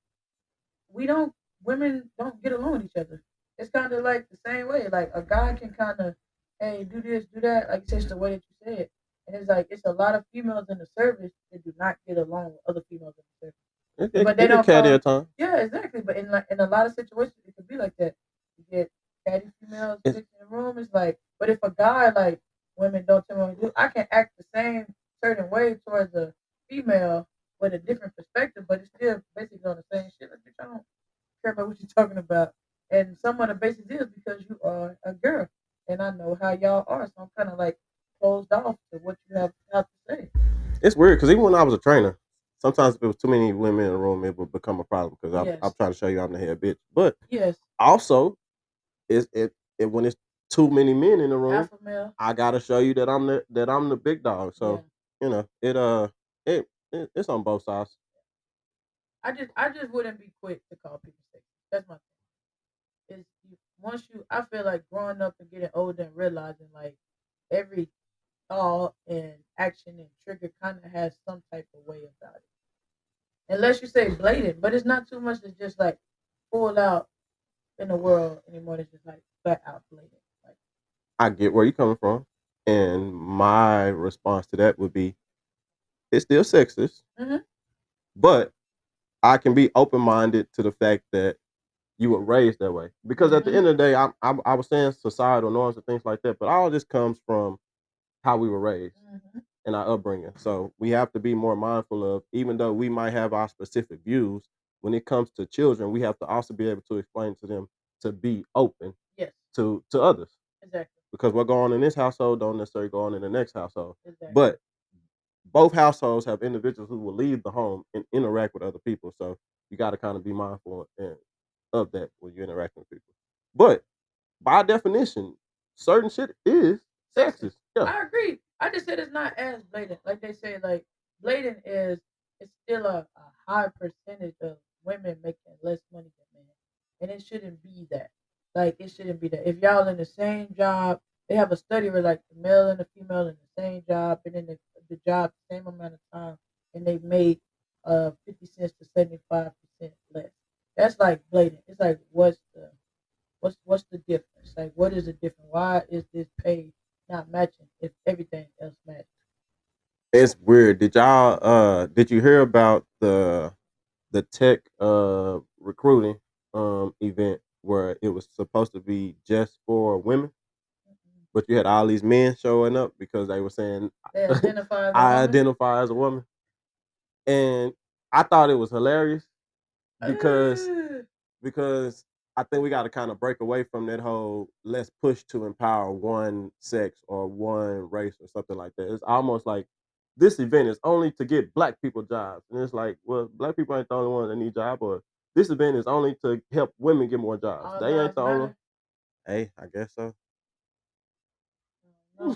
A: women don't get along with each other. It's kind of like the same way. Like a guy can kind of, hey, do this, do that. Like it's just the way that you say it. And it's like it's a lot of females in the service that do not get along with other females in the service. But they don't
B: carry a time.
A: Yeah, exactly. But in a lot of situations, it could be like that. You get catty females fixing the room. It's like, but if a guy like women don't tell me what to do, I can act the same certain way towards a female with a different perspective, but it's still basically on the same shit. Like, bitch, I don't care about what you're talking about. And some of the basics is because you are a girl, and I know how y'all are, so I'm kind of like closed off to what you have to say.
B: It's weird because even when I was a trainer, sometimes if it was too many women in the room, it would become a problem because I'm
A: Yes.
B: trying to show you I'm the head bitch. But
A: Yes.
B: also, when it's too many men in the room,
A: Alpha male.
B: I gotta show you that I'm the big dog. So
A: Yeah.
B: you know it's on both sides.
A: I just wouldn't be quick to call people sexist. That's my thing. Once I feel like growing up and getting older and realizing like every thought and action and trigger kind of has some type of way about it. Unless you say blatant, but it's not too much to just like pull out in the world anymore. It's just like flat out blatant. Like,
B: I get where you're coming from, and my response to that would be it's still sexist,
A: mm-hmm.
B: but I can be open minded to the fact that you were raised that way. Because at the end of the day, I was saying societal norms and things like that, but all this comes from how we were raised and our upbringing. So we have to be more mindful of, even though we might have our specific views, when it comes to children, we have to also be able to explain to them to be open
A: Yes.
B: to others.
A: Exactly.
B: Because what go on in this household don't necessarily go on in the next household.
A: Exactly.
B: But both households have individuals who will leave the home and interact with other people. So you got to kind of be mindful of that when you're interacting with people. But by definition, certain shit is sexist. Yeah.
A: I agree. I just said it's not as blatant. Like they say, like blatant is it's still a high percentage of women making less money than men. And it shouldn't be that. Like it shouldn't be that. If y'all in the same job, they have a study where like the male and the female in the same job and in the job the same amount of time and they made 50 cents to 75% less. That's like blatant. It's like what's the difference? Like what is the difference? Why is this pay not matching if everything else matches?
B: It's weird. Did you hear about the tech recruiting event where it was supposed to be just for women, but you had all these men showing up because they were saying
A: They identify as a
B: I
A: woman.
B: identify as a woman. And I thought it was hilarious because because I think we got to kind of break away from that whole let's push to empower one sex or one race or something like that. It's almost like this event is only to get black people jobs, and it's like, well, black people ain't the only ones that need jobs, or this event is only to help women get more jobs.
A: All
B: They ain't
A: lives
B: the only.
A: matter.
B: Hey, I guess so.
A: No.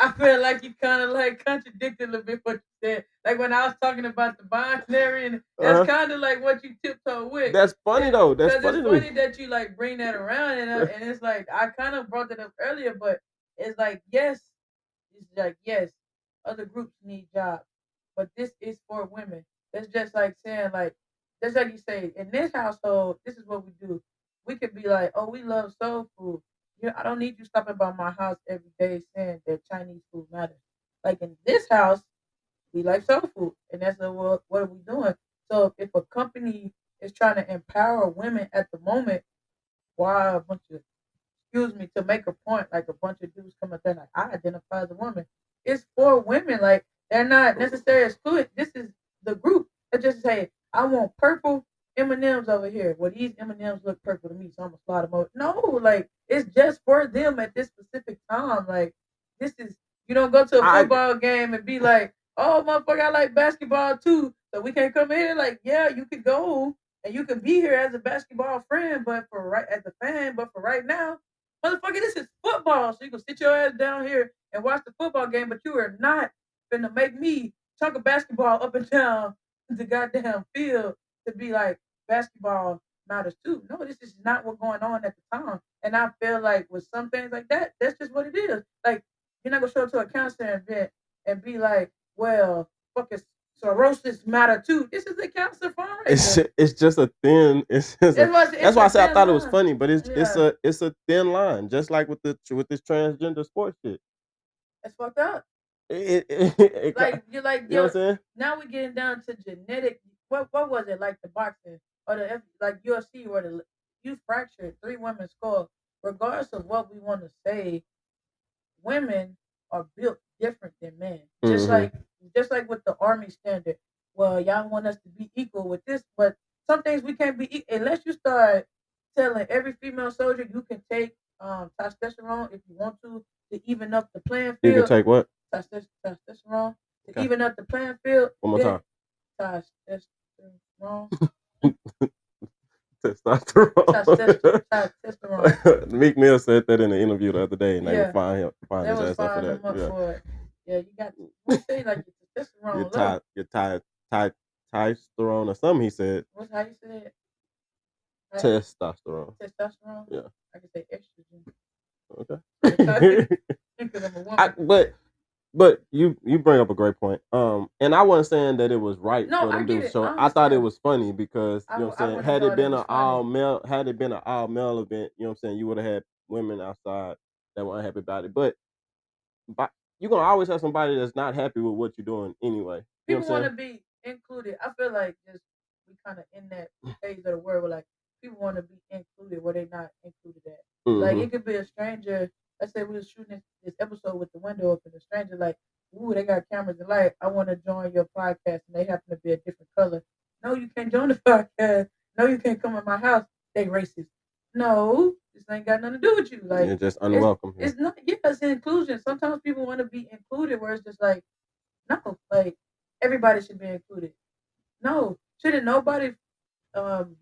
A: I feel like you kind of like contradicted a little bit what you said. Like when I was talking about the binary, and that's kind of like what you tiptoe with.
B: That's funny though. That's
A: Because
B: funny
A: it's
B: to
A: funny
B: me.
A: that you like bring that around, and it's like I kind of brought that up earlier, but it's like yes, it's like yes, other groups need jobs, but this is for women. That's just like saying like just like you say in this household, this is what we do. We could be like, oh, we love soul food. Yeah, I don't need you stopping by my house every day saying that Chinese food matters. Like in this house, we like soul food, and that's what are we doing? So if a company is trying to empower women at the moment, why a bunch of excuse me, to make a point, like a bunch of dudes come up there like I identify as a woman. It's for women. Like they're not necessarily excluded. This is the group that just say, I want purple M&Ms over here. Well, these M&Ms look purple to me, so I'm gonna slide them over. No, like it's just for them at this specific time. Like this is you don't go to a football game and be like, oh motherfucker, I like basketball too. So we can't come here. Like, yeah, you could go and you can be here as a basketball friend, but for right as a fan, but for right now, motherfucker, this is football. So you can sit your ass down here and watch the football game, but you are not gonna make me chunk a basketball up and down the goddamn field to be like basketball matters too. No, this is not what's going on at the time. And I feel like with some things like that, that's just what it is. Like you're not gonna show up to a cancer event and be like, well, fucking cirrhosis matter too. This is a cancer fundraiser.
B: It's just a thin. That's why I said I thought it was
A: line.
B: funny, but it's a thin line, just like with this transgender sports shit.
A: It's fucked up.
B: Like
A: you're like
B: you know what I'm saying?
A: Now we're getting down to genetic. What was it like the boxing or the like UFC where you fractured 3 women's skull. Regardless of what we want to say, women are built different than men. Just like with the army standard. Well, y'all want us to be equal with this, but some things we can't be unless you start telling every female soldier you can take testosterone if you want to even up the playing field.
B: You can take what?
A: Testosterone to even up the playing field.
B: One more time.
A: Testosterone.
B: Testosterone. Meek Mill said that in an interview the other day, and they were finding his ass up for that.
A: For it. Yeah, you got to say like your testosterone.
B: Your testosterone or something. He said.
A: What's how you say it?
B: Testosterone.
A: Testosterone.
B: Yeah.
A: I can say estrogen.
B: Okay. But you bring up a great point. And I wasn't saying that it was right for them to do so. I thought it was funny because you know what I'm saying. Had it been an all male event, you know what I'm saying, you would have had women outside that were unhappy about it. But you're gonna always have somebody that's not happy with what you're doing anyway.
A: People want to be included. I feel like just we kind of in that phase of the world where like people want to be included where they're not included at. Like it could be a stranger. Let's say we were shooting this episode with the window open. A stranger like, ooh, they got cameras and light. I want to join your podcast, and they happen to be a different color. No, you can't join the podcast. No, you can't come in my house. They racist. No, this ain't got nothing to do with you. Like
B: you're just unwelcome.
A: It's not. Yeah, it's inclusion. Sometimes people want to be included, where it's just like, no, like everybody should be included. No, shouldn't nobody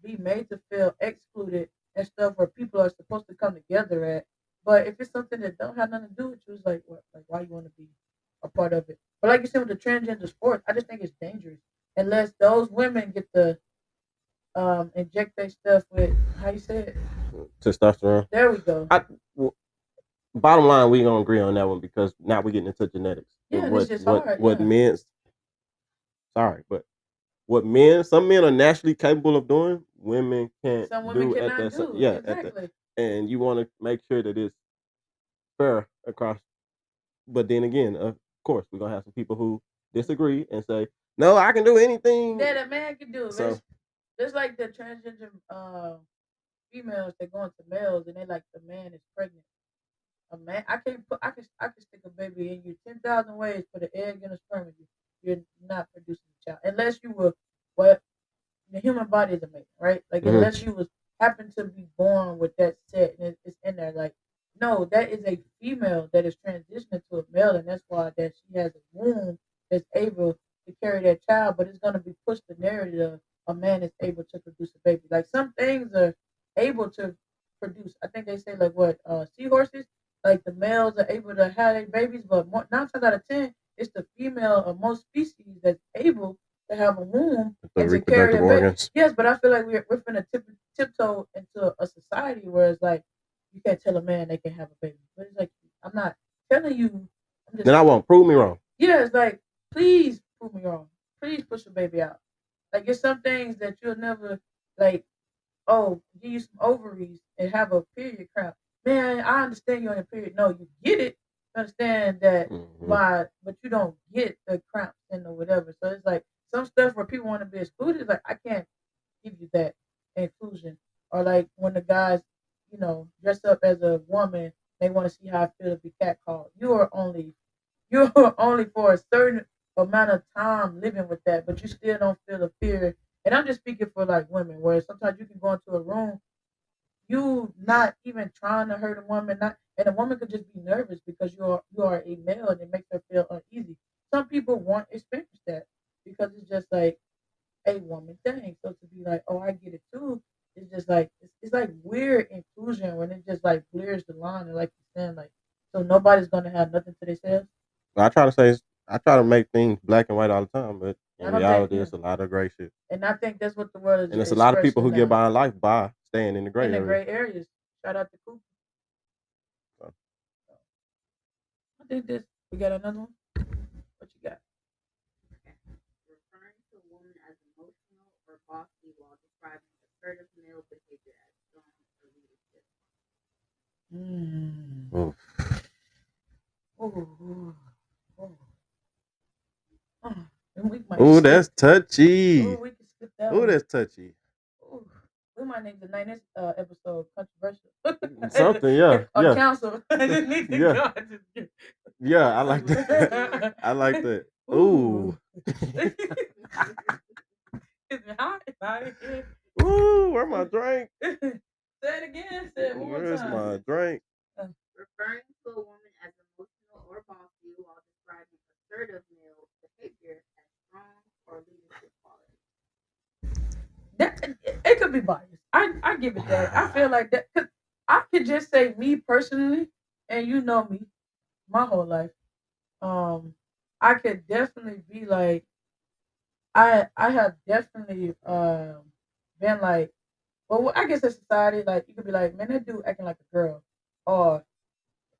A: be made to feel excluded and stuff where people are supposed to come together at. But if it's something that don't have nothing to do with you, it's like what? Like why you want to be a part of it? But like you said with the transgender sports, I just think it's dangerous unless those women get to inject their stuff with how you say it?
B: Testosterone.
A: There we go.
B: Bottom line, we gonna agree on that one because now we're getting into genetics.
A: Yeah, it's just hard.
B: What men's some men are naturally capable of doing, women can't.
A: Some women cannot do.
B: Yeah,
A: exactly.
B: And you want to make sure that it's fair across. But then again, of course, we're gonna have some people who disagree and say, "No, I can do anything
A: that a man can do." So, it's like the transgender females that go into males and they like the man is pregnant. A man, I can stick a baby in you 10,000 ways, put an egg in a sperm in you. You're not producing a child unless you were the human body is amazing, right? Like unless you was happen to be born with that set and it's in there, like no, that is a female that is transitioning to a male, and that's why that she has a womb that's able to carry that child, but it's gonna be pushed the narrative of a man is able to produce a baby. Like some things are able to produce. I think they say like what seahorses, like the males are able to have their babies, but 9 times out of 10, it's the female of most species that's able to have a womb and to carry a baby. Yes, but I feel like we're finna tiptoe into a society where it's like you can't tell a man they can have a baby. But it's like I'm not telling you.
B: Then I won't prove me wrong.
A: Yeah, it's like please prove me wrong. Please push your baby out. Like it's some things that you'll never like. Oh, give you some ovaries and have a period cramp. Man, I understand you're on a period. No, you get it. You understand that but you don't get the cramps and the whatever. So it's like some stuff where people want to be excluded. Like I can't give you that inclusion. Or like when the guys, dress up as a woman, they want to see how I feel to be catcalled. You're only for a certain amount of time living with that, but you still don't feel the fear. And I'm just speaking for like women, where sometimes you can go into a room, you not even trying to hurt a woman, and a woman could just be nervous because you are a male and it makes her feel uneasy. Some people want to experience that because it's just like a woman thing. So to be like, oh, I get it too, it's just like it's like weird inclusion when it just like blurs the line and like you're saying, like so nobody's gonna have nothing to themselves.
B: I try to make things black and white all the time, but in reality, it's a lot of gray shit.
A: And I think that's what the world is.
B: And there's a lot of people who get by in life by staying in the gray areas.
A: Gray areas. Shout out to Cooper. So. I think this. We got another one. What you got?
C: Okay. Referring to a woman as emotional or bossy while describing assertive male behavior as strong or leadership.
B: Oh, that's touchy.
A: Oh,
B: that's touchy.
A: Ooh, we might need to name this episode controversial.
B: Something, yeah.
A: Or council.
B: Yeah, I like that. I like that. Ooh.
A: Is it hot?
B: Ooh, where's my drink?
A: Say it again. Say it one more time.
B: Where's my drink?
C: Referring to a woman as emotional or bossy while describing assertive male
A: give it that. I feel like that. 'Cause I could just say me personally, and you know me, my whole life. Um, I could definitely be like, I have definitely been like, well, I guess in society, like you could be like, man, that dude acting like a girl, or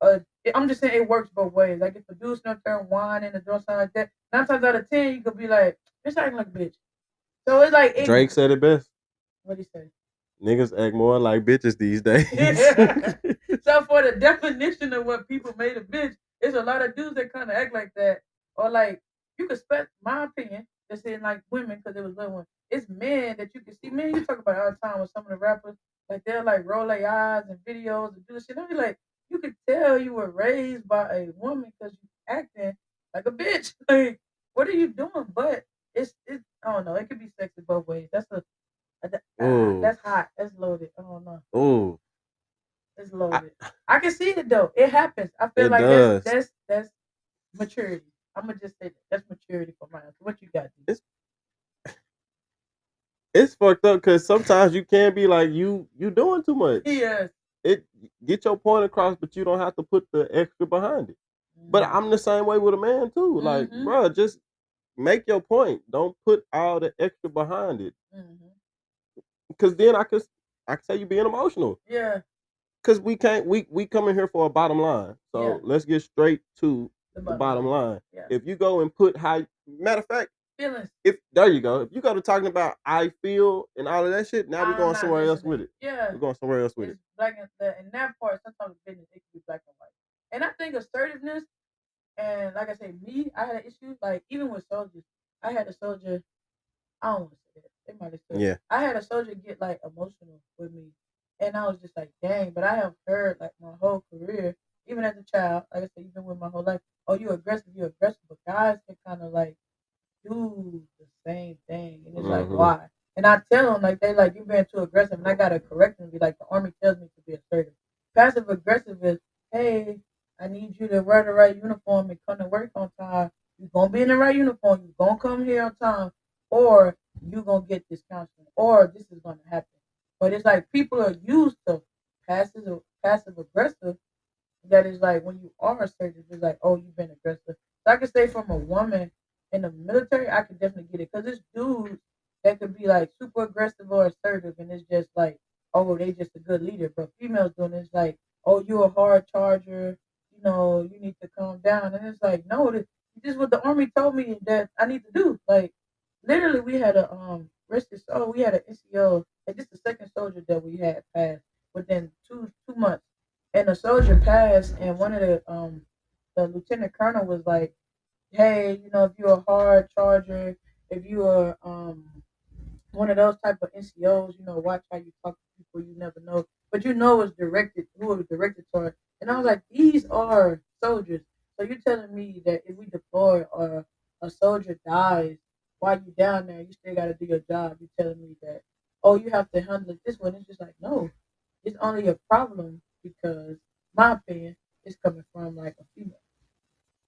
A: uh, I'm just saying it works both ways. Like if a dude's not there whining and doing something like that, 9 times out of 10, you could be like, bitch acting like a bitch. So it's like
B: Drake said it best.
A: what do you say?
B: Niggas act more like bitches these days.
A: So for the definition of what people made a bitch, it's a lot of dudes that kind of act like that, or like you could spec my opinion. Just saying like women because it was little one. It's men that you can see. Men, you talk about it all the time with some of the rappers. Like they'll like roll their eyes in videos and do this shit. I be like, you could tell you were raised by a woman because you acting like a bitch. Like, what are you doing? But it's I don't know. It could be sexy both ways.
B: Ooh,
A: That's hot. That's loaded. I don't know.
B: ooh,
A: It's
B: I,
A: loaded. I can see it though. It happens. I feel
B: it
A: like
B: does.
A: that's maturity. I'm gonna just say that. That's maturity for mine. So what you got? D?
B: It's it's fucked up because sometimes you can be like you doing too much.
A: Yes.
B: It get your point across, but you don't have to put the extra behind it. But
A: Mm-hmm.
B: I'm the same way with a man too. Like,
A: Mm-hmm.
B: bro, just make your point. Don't put all the extra behind it.
A: Mm-hmm.
B: Because then I could say you being emotional.
A: Yeah.
B: Because we can't we come in here for a bottom line.
A: Yeah.
B: So let's get straight to
A: The
B: the
A: bottom
B: bottom
A: line.
B: line.
A: Yeah.
B: If you go and put how matter of fact,
A: Feelings.
B: if there you go. If you go to talking about I feel and all of that shit, now we're
A: I'm
B: going
A: not
B: somewhere else
A: listening.
B: with it.
A: Yeah.
B: We're going somewhere else with
A: It's
B: it.
A: black and that part sometimes business it can be black and white. And I think assertiveness and like I say, me, I had an issue, like even with soldiers. I had a soldier I don't want to say that. They might have said
B: Yeah.
A: I had a soldier get like emotional with me, and I was just like, dang. But I have heard like my whole career, even as a child, like I said, even with my whole life, oh, you aggressive, you aggressive. But guys can kind of like do the same thing, and it's like
B: Mm-hmm.
A: why? And I tell them like they like you being too aggressive, and I gotta correct them. Be like the army tells me to be assertive. Passive aggressive is hey, I need you to wear the right uniform and come to work on time. You're gonna be in the right uniform. You're gonna come here on time, or you're gonna get this counseling, or this is gonna happen. But it's like people are used to passive aggressive that is like when you are assertive, it's like, oh, you've been aggressive. So I can say from a woman in the military, I can definitely get it because it's dudes that could be like super aggressive or assertive, and it's just like, oh, they just a good leader. But females doing it's like, oh, you're a hard charger, you need to calm down, and it's like, no, this is what the army told me that I need to do. Like, literally, we had a we had an NCO, and this is the second soldier that we had passed within two months and a soldier passed, and one of the lieutenant colonel was like, "Hey, if you're a hard charger, if you are one of those type of NCOs, watch how you talk to people. You never know, but it's directed who it was directed toward." And I was like, "These are soldiers. So you're telling me that if we deploy or a soldier dies while you down there, you still got to do your job? You're telling me that, oh, you have to handle it this way?" And it's just like, no, it's only a problem because my opinion is coming from like a female.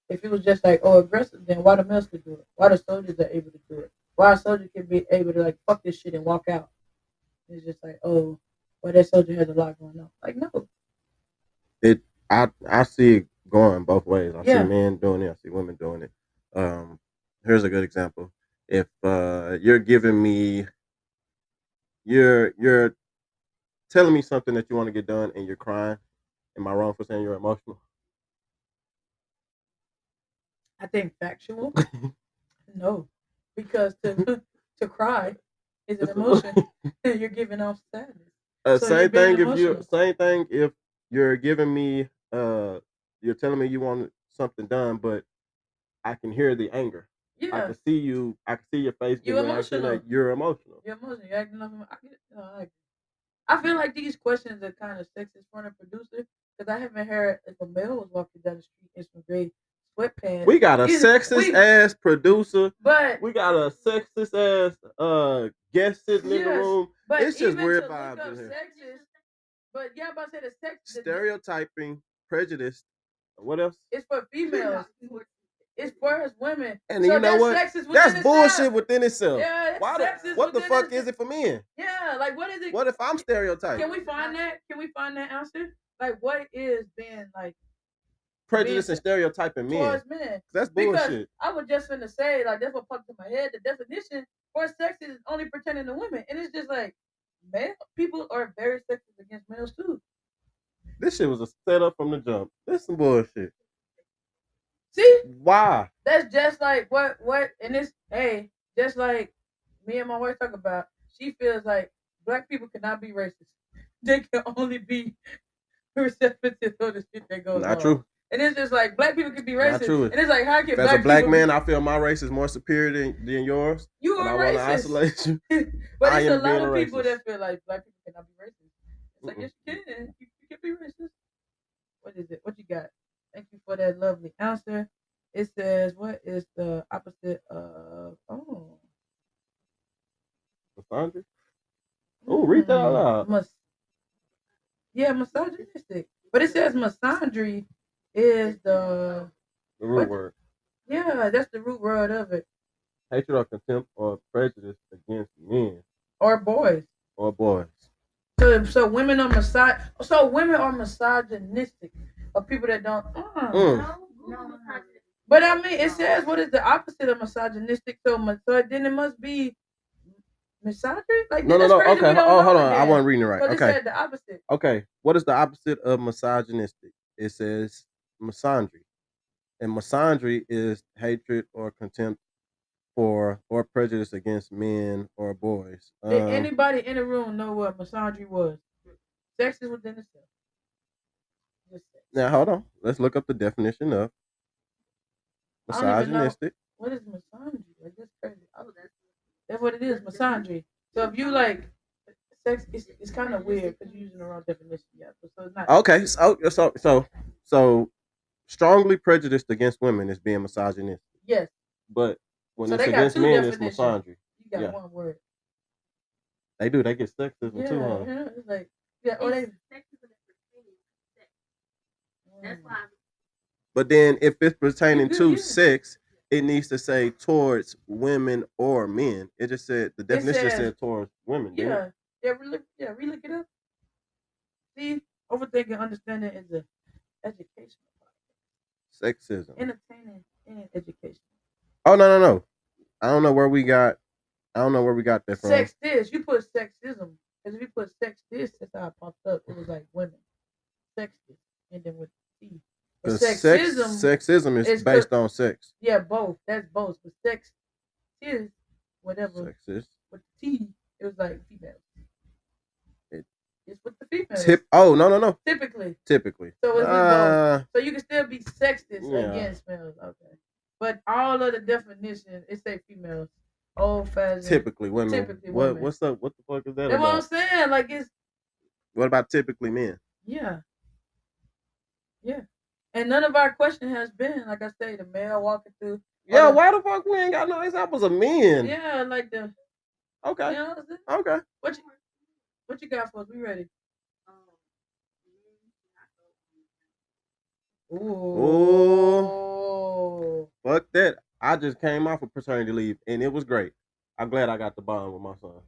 A: If it was just like, oh, aggressive, then why the males could do it? Why the soldiers are able to do it? Why a soldier can be able to like fuck this shit and walk out? It's just like, oh, well, that soldier has a lot going on. Like, no,
B: It I see it going both ways. I see
A: yeah,
B: men doing it, I see women doing it. Um Here's a good example. If you're giving me you're telling me something that you want to get done and you're crying, am I wrong for saying you're emotional?
A: I think factual, no, because to to cry is an
B: It's
A: emotion. You're giving off sadness, so you're
B: same
A: being
B: thing if you
A: emotional.
B: same thing if you're giving me you're telling me you want something done, but I can hear the anger.
A: Yeah,
B: I can see your face
A: you're
B: getting reaction
A: emotional.
B: that you're emotional.
A: You're emotional. You're acting up. I get, I feel like these questions are kind of sexist for the producer because I haven't heard if a male was walking down the street in some gray sweatpants.
B: We got a sexist
A: We,
B: ass producer.
A: but
B: We got a sexist ass guest sitting in the
A: yes,
B: room.
A: but
B: It's just
A: even to
B: weird
A: look
B: vibes
A: up
B: in here.
A: sexist, but yeah, I'm about to say the sex,
B: Stereotyping, prejudice. What else?
A: it's for females. It's for us women.
B: And
A: so
B: you know what?
A: Sexist within
B: That's
A: itself.
B: bullshit within itself.
A: Yeah,
B: What the fuck is it for men?
A: Yeah, like what is it?
B: What if I'm stereotyped?
A: Can we find that? Can we find that answer? Like, what is being like
B: prejudice and stereotyping men?
A: Towards men.
B: That's bullshit.
A: Because I was just gonna say, like, that's what popped in my head. The definition for sex is only pertaining to women, and it's just like, male people are very sexist against males too.
B: This shit was a setup from the jump. This some bullshit.
A: See?
B: Why?
A: That's just like what and it's just like me and my wife talk about. She feels like black people cannot be racist. They can only be receptive to the shit that goes on.
B: Not true.
A: And it's just like black people can be racist. Not true. And it's like, how can
B: as a black man, I feel my race is more superior than yours.
A: You are racist. I want to isolate you. But it's a lot of people that feel like black people cannot be racist. It's like, yes, you can. You can be racist. What is it? What you got? Thank you for that lovely answer. It says, what is the opposite of
B: misogyny? Oh, read that out loud.
A: Misogynistic. But it says misandry is the
B: root word.
A: Yeah, that's the root word of it.
B: Hatred or contempt or prejudice against men.
A: Or boys. So women are misogynistic. Or people that don't No. But I mean, it says what is the opposite of misogynistic? So then it must be misogyny. Like
B: no. Okay. Oh, hold on. I wasn't reading it right. Okay.
A: It said the opposite.
B: Okay. What is the opposite of misogynistic? It says misandry, and misandry is hatred or contempt for or prejudice against men or boys.
A: Did anybody in the room know what misandry was? Sex is within itself.
B: Now hold on. Let's look up the definition of misogynistic.
A: What is misandry? Like, that's crazy. That's what it is, misandry. So if you like sex, it's kind of weird because you're using the wrong definition. Yeah, so it's not.
B: Okay, so strongly prejudiced against women is being misogynistic.
A: Yes.
B: But when it's against men, it's misandry.
A: You got one word.
B: They do. They get sexism too, huh?
A: Yeah, it's like sexism is pertaining to sex. That's why.
B: But then, if it's pertaining to sex, it needs to say towards women or men. It just said the definition said towards women.
A: Yeah, relook it up. See, overthinking, understanding is an educational part.
B: Sexism,
A: entertaining, and education.
B: Oh no! I don't know where we got that from.
A: Sex this. You put sexism because if you put sex this, that's how it popped up. It was like women, sex this, and then with C.
B: Because sexism is based on sex.
A: Yeah, both. That's both. But sex is whatever.
B: Sexist.
A: With the T, it was like females. It's with the females.
B: No.
A: Typically.
B: So
A: it's with both. So you can still be sexist against males. Okay. But all of the definitions, it say females. Old fashioned.
B: Typically women. What's up? What the fuck is that?
A: That's what I'm saying. Like it's.
B: What about typically men?
A: Yeah. And none of our question has been, like I say, the male walking through.
B: Yeah, why the fuck we ain't got no examples of men?
A: Yeah, like the.
B: Okay.
A: You know
B: okay.
A: What you got for us? We ready?
B: Ooh. Fuck that. I just came off of paternity leave and it was great. I'm glad I got the bond with my son.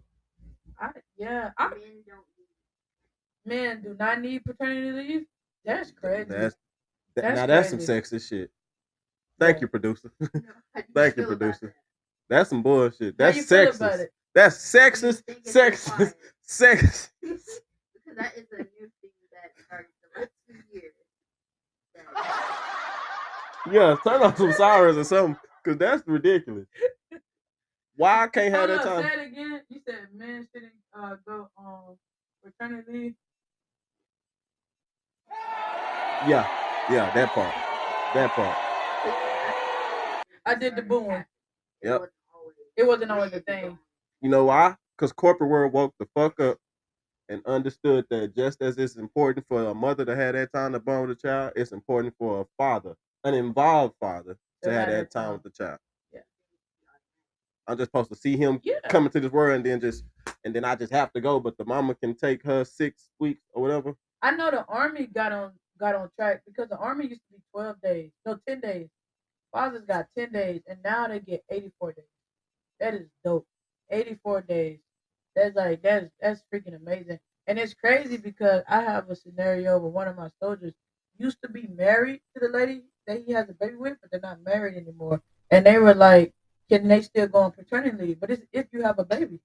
A: Men do not need paternity leave. That's crazy.
B: That's some sexist shit. Thank you, producer. Thank you, producer. That's some bullshit. That's sexist. That's sexist. Sexist.
C: Because that is a new thing that started the last 2 years.
B: Yeah, turn on some sirens or something, because that's ridiculous. Why I can't have that time?
A: Say it again. You said men shouldn't go on paternity leave.
B: Yeah, that part.
A: I did the boom.
B: Yep.
A: It wasn't always a thing.
B: You know why? Because corporate world woke the fuck up and understood that just as it's important for a mother to have that time to bond with a child, it's important for a father, an involved father, to have that time with the child.
A: Yeah.
B: I'm just supposed to see him coming to this world and then I just have to go, but the mama can take her 6 weeks or whatever.
A: I know the Army got on track because the Army used to be 12 days. No, 10 days. Fathers got 10 days, and now they get 84 days. That is dope. 84 days. That's freaking amazing. And it's crazy because I have a scenario where one of my soldiers used to be married to the lady that he has a baby with, but they're not married anymore. And they were like, can they still go on paternity leave? But it's if you have a baby.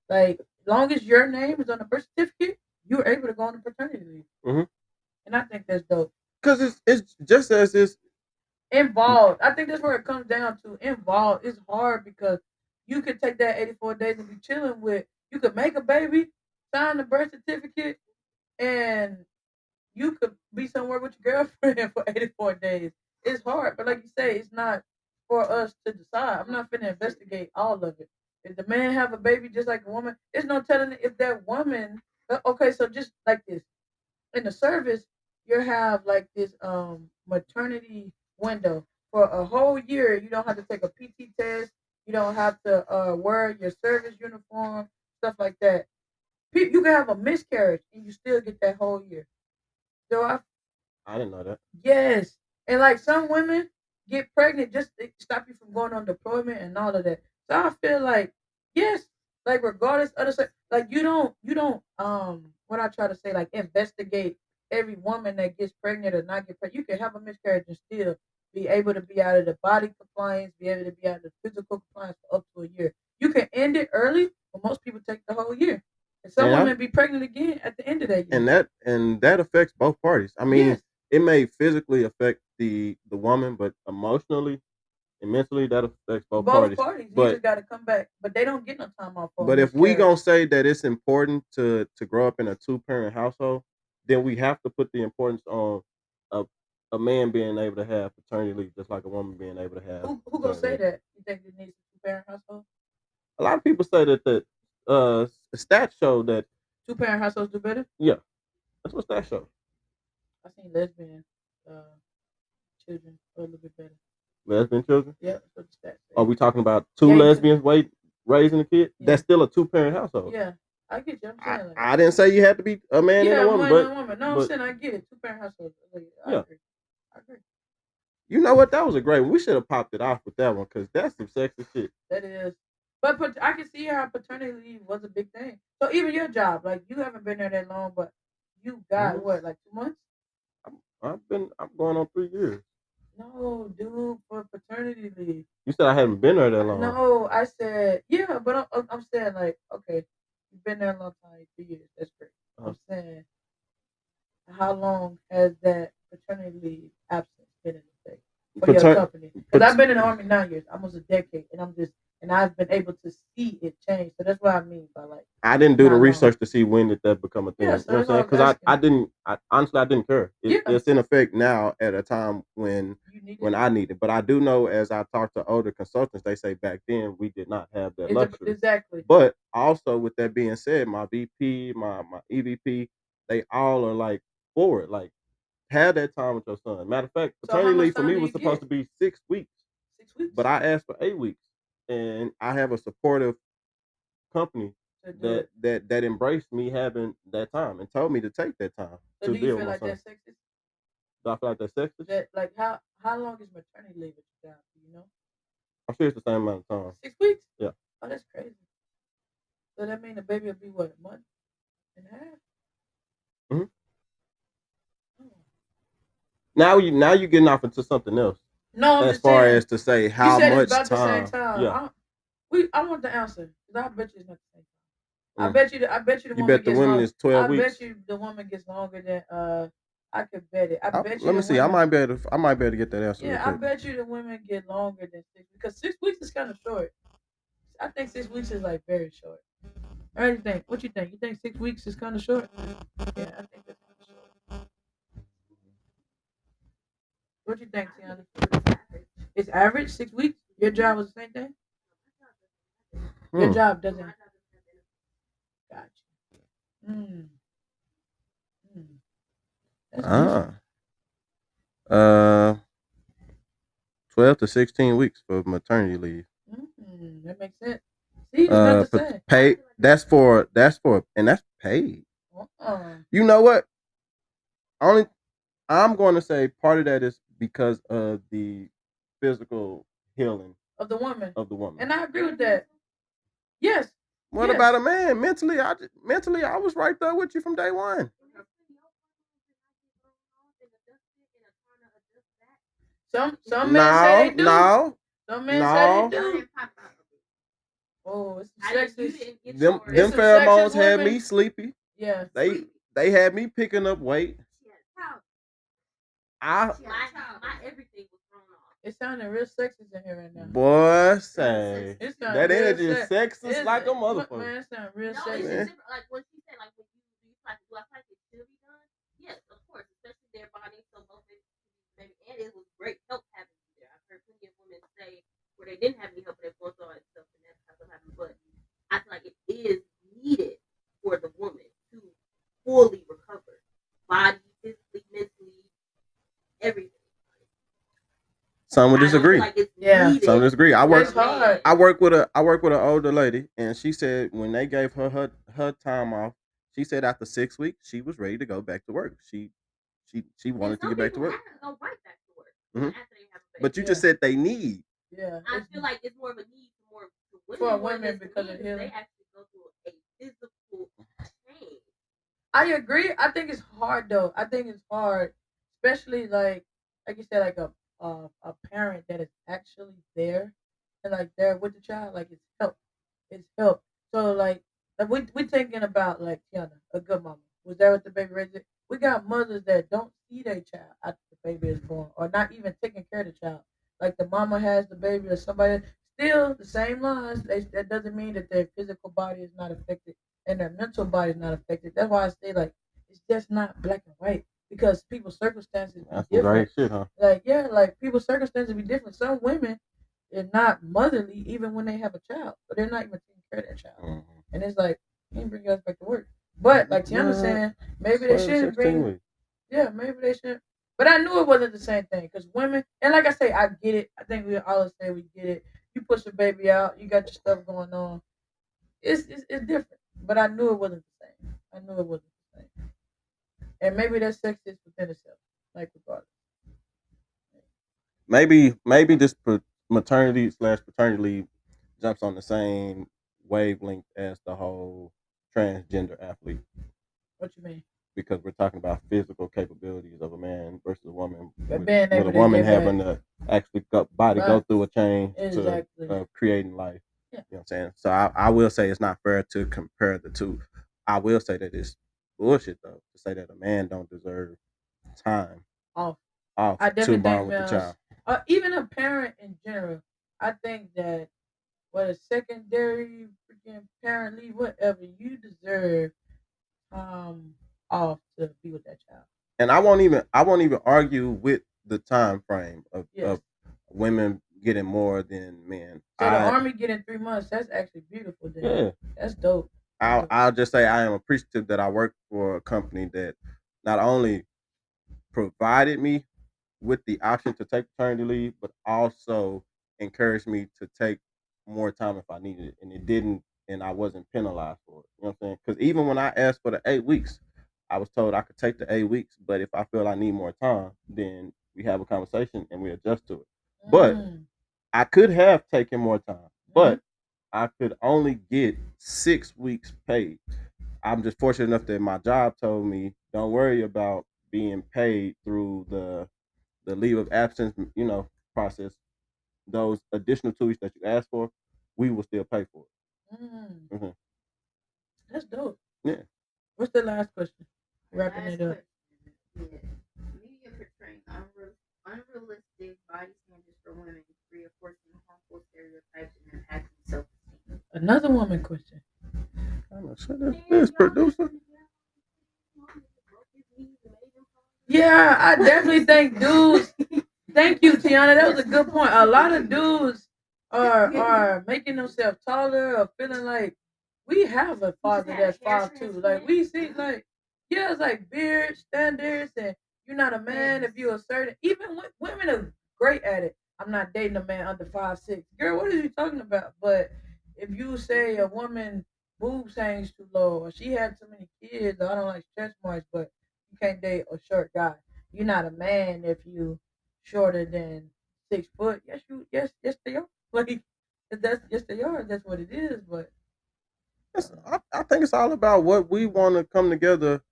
A: Like, long as your name is on the birth certificate, you're able to go on the paternity leave.
B: Mm-hmm.
A: And I think that's dope.
B: Because it's just as it's
A: Involved. I think that's where it comes down to. Involved. It's hard because you could take that 84 days and be chilling with. You could make a baby, sign the birth certificate, and you could be somewhere with your girlfriend for 84 days. It's hard, but like you say, it's not for us to decide. I'm not finna investigate all of it. If the man have a baby just like a woman, there's no telling if that woman. Okay, so just like this, in the service, you have like this maternity window for a whole year. You don't have to take a PT test. You don't have to wear your service uniform, stuff like that. You can have a miscarriage and you still get that whole year. So
B: I didn't know that.
A: yes, and like some women get pregnant just to stop you from going on deployment and all of that. So I feel like yes, like regardless of like you don't what I try to say, like investigate every woman that gets pregnant or not get pregnant. You can have a miscarriage and still be able to be out of the body compliance, be able to be out of the physical compliance for up to a year. You can end it early, but most people take the whole year. And some women be pregnant again at the end of that year.
B: And that affects both parties. I mean,
A: Yes.
B: it may physically affect the woman, but emotionally and mentally that affects both parties.
A: You
B: But
A: just got to come back, but they don't get no time off.
B: but if we gonna say that it's important to grow up in a 2-parent household, then we have to put the importance on a a man being able to have paternity leave, just like a woman being able to have.
A: Who gonna say that? You think it needs a 2-parent household?
B: A lot of people say that stats show that
A: 2-parent households do better.
B: Yeah, that's what stats show.
A: I seen lesbian children a little bit better.
B: Lesbian children?
A: Yeah, that's what the stats say.
B: Are we talking about two lesbians raising a kid? Yeah. That's still a 2-parent household.
A: Yeah, I get you. I'm saying
B: I didn't say you had to be a man and a woman, but
A: no, I'm saying I get it. 2-parent household. I agree. I agree.
B: You know what? That was a great one. We should have popped it off with that one because that's some sexy shit.
A: That is. But I can see how paternity leave was a big thing. So even your job, like you haven't been there that long, but you got what, like 2 months?
B: I'm going on 3 years.
A: No, dude, for paternity leave.
B: You said I hadn't been there that long.
A: No, I said yeah, but I'm saying like okay, you've been there a long time, 3 years. That's great. I'm saying how long has that paternity leave absence been in effect for your company? Because I've been in the Army 9 years, almost a decade, and I've been able to see it change. So that's what I mean by like.
B: I didn't do the research to see when did that become a thing.
A: Yeah,
B: you know what I'm saying? Because honestly, I didn't care. It's in effect now at a time when I need it. But I do know as I talk to older consultants, they say back then we did not have that luxury.
A: Exactly.
B: But also with that being said, my VP, my EVP, they all are like forward. Like have that time with your son. Matter of fact, paternity leave for me was supposed to be 6 weeks.
A: 6 weeks.
B: But I asked for 8 weeks. And I have a supportive company that embraced me having that time and told me to take that time.
A: So do you feel like that's sexist?
B: Do I feel like that's sexist?
A: That like how long is maternity leave at your job? Do you know?
B: I'm sure it's the same amount of time.
A: 6 weeks?
B: Yeah.
A: Oh, that's crazy. So that means the baby will be what, a month and a half?
B: Mm-hmm. Oh. Now you getting off into something else.
A: No,
B: as far as to say how much
A: time.
B: The
A: same time.
B: Yeah.
A: I want the answer because I bet you it's not the same time. I bet you the woman.
B: You bet the woman is 12 weeks.
A: I bet you the woman gets longer than I could bet it. Bet you.
B: Let me see. I might be able to get that answer.
A: Yeah, I bet you the women get longer than 6 because 6 weeks is kind of short. I think 6 weeks is like very short. What do you think? What you think? You think 6 weeks is kind of short? Yeah, I think that's kind of short. What you think, Tiana? It's average 6 weeks. Your job was the same thing. Your job doesn't. Gotcha.
B: 12 to 16 weeks for maternity leave.
A: That makes sense. See, it's not the same.
B: Paid. That's for, and that's paid. You know what? I'm going to say part of that is because of the physical healing
A: of the woman.
B: of the woman.
A: And I agree with that. Yes.
B: What
A: yes.
B: about a man? Mentally, I was right there with you from day one.
A: Some men say they do.
B: No.
A: Some men say they do. Oh, it's sexist.
B: Them pheromones had me sleepy.
A: Yeah.
B: They had me picking up weight.
C: My everything was thrown off.
A: It sounded real sexist in here right now.
B: Boy, say that
A: real
B: energy is sexist like a motherfucker.
A: Man, it sounds real
C: No,
A: sexist.
C: it's just different. Like what she said, like when you like, do I feel like it should be done? Yes, of course, especially their body. So both of them, and it was great help having you there. I've heard plenty of women say where they didn't have any help and they both all that stuff, and that's how it happened. But I feel like it is needed for the woman to fully recover, body, physically, mentally, everything.
B: Some would disagree.
C: Like
B: some disagree. I work with an older lady, and she said when they gave her time off, she said after 6 weeks she was ready to go back to work. She wanted to get back to work.
C: Go right back to work after they have a baby.
B: But you just said they need.
A: Yeah.
C: I feel like it's more of a need
A: for women because of healing.
C: They actually go through a physical change.
A: I agree. I think it's hard though. I think it's hard, especially like you said, like a parent that is actually there and like there with the child. Like it's help. It's help. So like we thinking about like Tiana, a good mama, was there with the baby raised it. We got mothers that don't see their child after the baby is born, or not even taking care of the child. Like the mama has the baby, or somebody. Still the same lines. That doesn't mean that their physical body is not affected and their mental body is not affected. That's why I say like it's just not black and white because people's circumstances be different.
B: Shit, huh?
A: Like like people's circumstances be different. Some women are not motherly even when they have a child, but they're not even taking care of their child. Mm-hmm. And it's like you can bring your ass back to work. But like Tiana's saying, maybe they shouldn't bring. Yeah, maybe they should. But I knew it wasn't the same thing because women, and like I say, I get it. I think we always say we get it. You push your baby out, you got your stuff going on. It's different, but I knew it wasn't the same. I knew it wasn't the same, and maybe that's sexist within itself, like regardless.
B: Maybe this maternity/paternity leave jumps on the same wavelength as the whole transgender athlete.
A: What you mean?
B: Because we're talking about physical capabilities of a man versus a woman. With
A: a
B: woman having to actually go through a change
A: exactly.
B: to creating life. Yeah. You know what I'm saying? So I will say it's not fair to compare the two. I will say that it's bullshit though to say that a man don't deserve time off to bond with the child.
A: Even a parent in general, I think that a secondary freaking parent leave, whatever, you deserve off to be with that child.
B: And I won't even argue with the time frame of women getting more than men.
A: So the army getting 3 months, that's actually beautiful. Then. Yeah, that's dope.
B: I'll just say I am appreciative that I work for a company that not only provided me with the option to take paternity leave, but also encouraged me to take more time if I needed it, and it didn't, and I wasn't penalized for it. You know what I'm saying? Because even when I asked for the 8 weeks, I was told I could take the 8 weeks, but if I feel I need more time, then we have a conversation and we adjust to it. But I could have taken more time, but I could only get 6 weeks paid. I'm just fortunate enough that my job told me, don't worry about being paid through the leave of absence, process. Those additional 2 weeks that you asked for, we will still pay for it.
A: Mm-hmm. That's dope.
B: Yeah.
A: What's the last question? Wrapping it up.
C: Yeah. Media portraying unrealistic body standards for women, reinforcing harmful stereotypes and impacting self-esteem.
A: Another woman question.
B: This producer.
A: Yeah, I definitely think dudes. Thank you, Tiana. That was a good point. A lot of dudes are making themselves taller or feeling like we have a father that's 5'2". Like we see, like it's like beard standards, and you're not a man if you're a certain. Even women are great at it. I'm not dating a man under 5'6". Girl, what are you talking about? But if you say a woman boobs hangs too low, or she had too many kids, or I don't like stretch marks, but you can't date a short guy. You're not a man if you shorter than 6 foot. Yes, they are. Like that's yes, they are. That's what it is. But
B: I think it's all about what we want to come together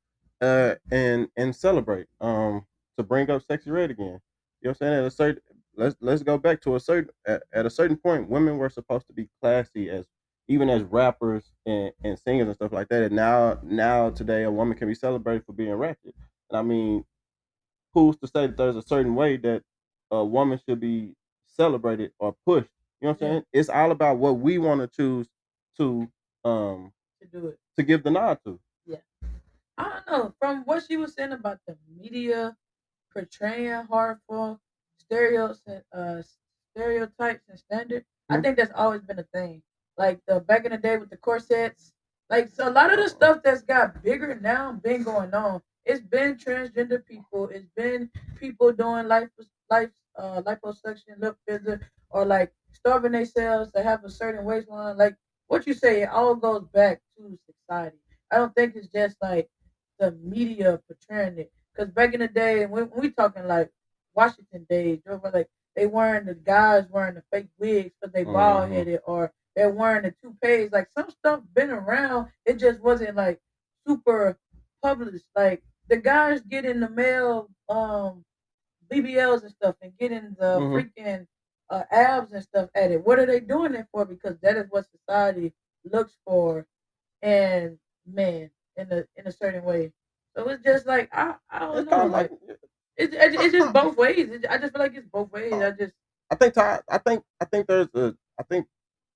B: and celebrate. To bring up Sexy Red again. You know what I'm saying? At a certain let's go back to a certain at a certain point, women were supposed to be classy as even as rappers and singers and stuff like that. And now today a woman can be celebrated for being ratchet. And I mean, who's to say that there's a certain way that a woman should be celebrated or pushed? You know what I'm
A: yeah,
B: saying? It's all about what we want to choose to um
A: to do it.
B: to give the nod to.
A: Yeah. I don't know. From what she was saying about the media portraying harmful stereos and stereotypes and standards, I
B: Mhm.
A: think that's always been a thing. Like the back in the day with the corsets, like so a lot of the stuff that's got bigger now been going on. It's been transgender people. It's been people doing liposuction, lip filler, or like starving themselves to have a certain waistline. Like what you say, it all goes back to society. I don't think it's just like the media portraying it. Because back in the day, when we talking like Washington days, you know, like they wearing the guys wearing the fake wigs because they bald
B: Mhm.
A: headed, or they're wearing the toupees. Like some stuff been around, it just wasn't like super published. Like the guys getting the male BBLs and stuff and getting the
B: Mhm.
A: freaking abs and stuff added. What are they doing it for? Because that is what society looks for and men in a certain way. So it's just like I don't
B: It's kind
A: know,
B: of like
A: like it's just both ways. I just feel like it's both ways.
B: uh, I think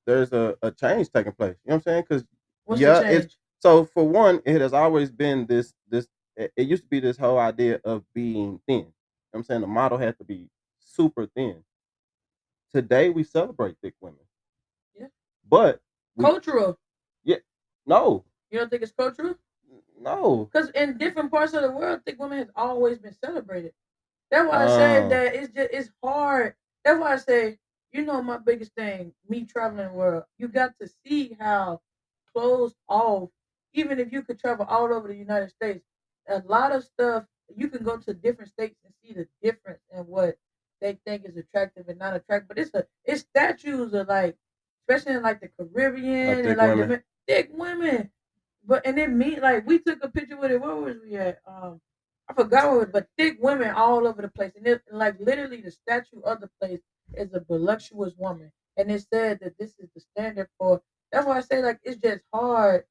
B: there's a change taking place. You know what I'm saying? Because
A: What's the
B: yeah, it's
A: change?
B: so for one, it has always been this. It used to be this whole idea of being thin. You know what I'm saying? The model had to be super thin. Today we celebrate thick women,
A: Yeah,
B: but we
A: cultural.
B: yeah no
A: You don't think it's cultural?
B: no.
A: Because in different parts of the world, thick women has always been celebrated. That's why I say
B: Uh,
A: that it's hard. That's why I say, my biggest thing, me traveling the world, you got to see how closed off, even if you could travel all over the United States, a lot of stuff you can go to different states and see the difference in what they think is attractive and not attractive. But it's statues of like, especially in like the Caribbean and
B: thick
A: like
B: women.
A: the thick women. But and it mean like we took a picture with it. Where was we at? I forgot what, but thick women all over the place, and it like literally the statue of the place is a voluptuous woman, and it said that this is the standard for. That's why I say like it's just hard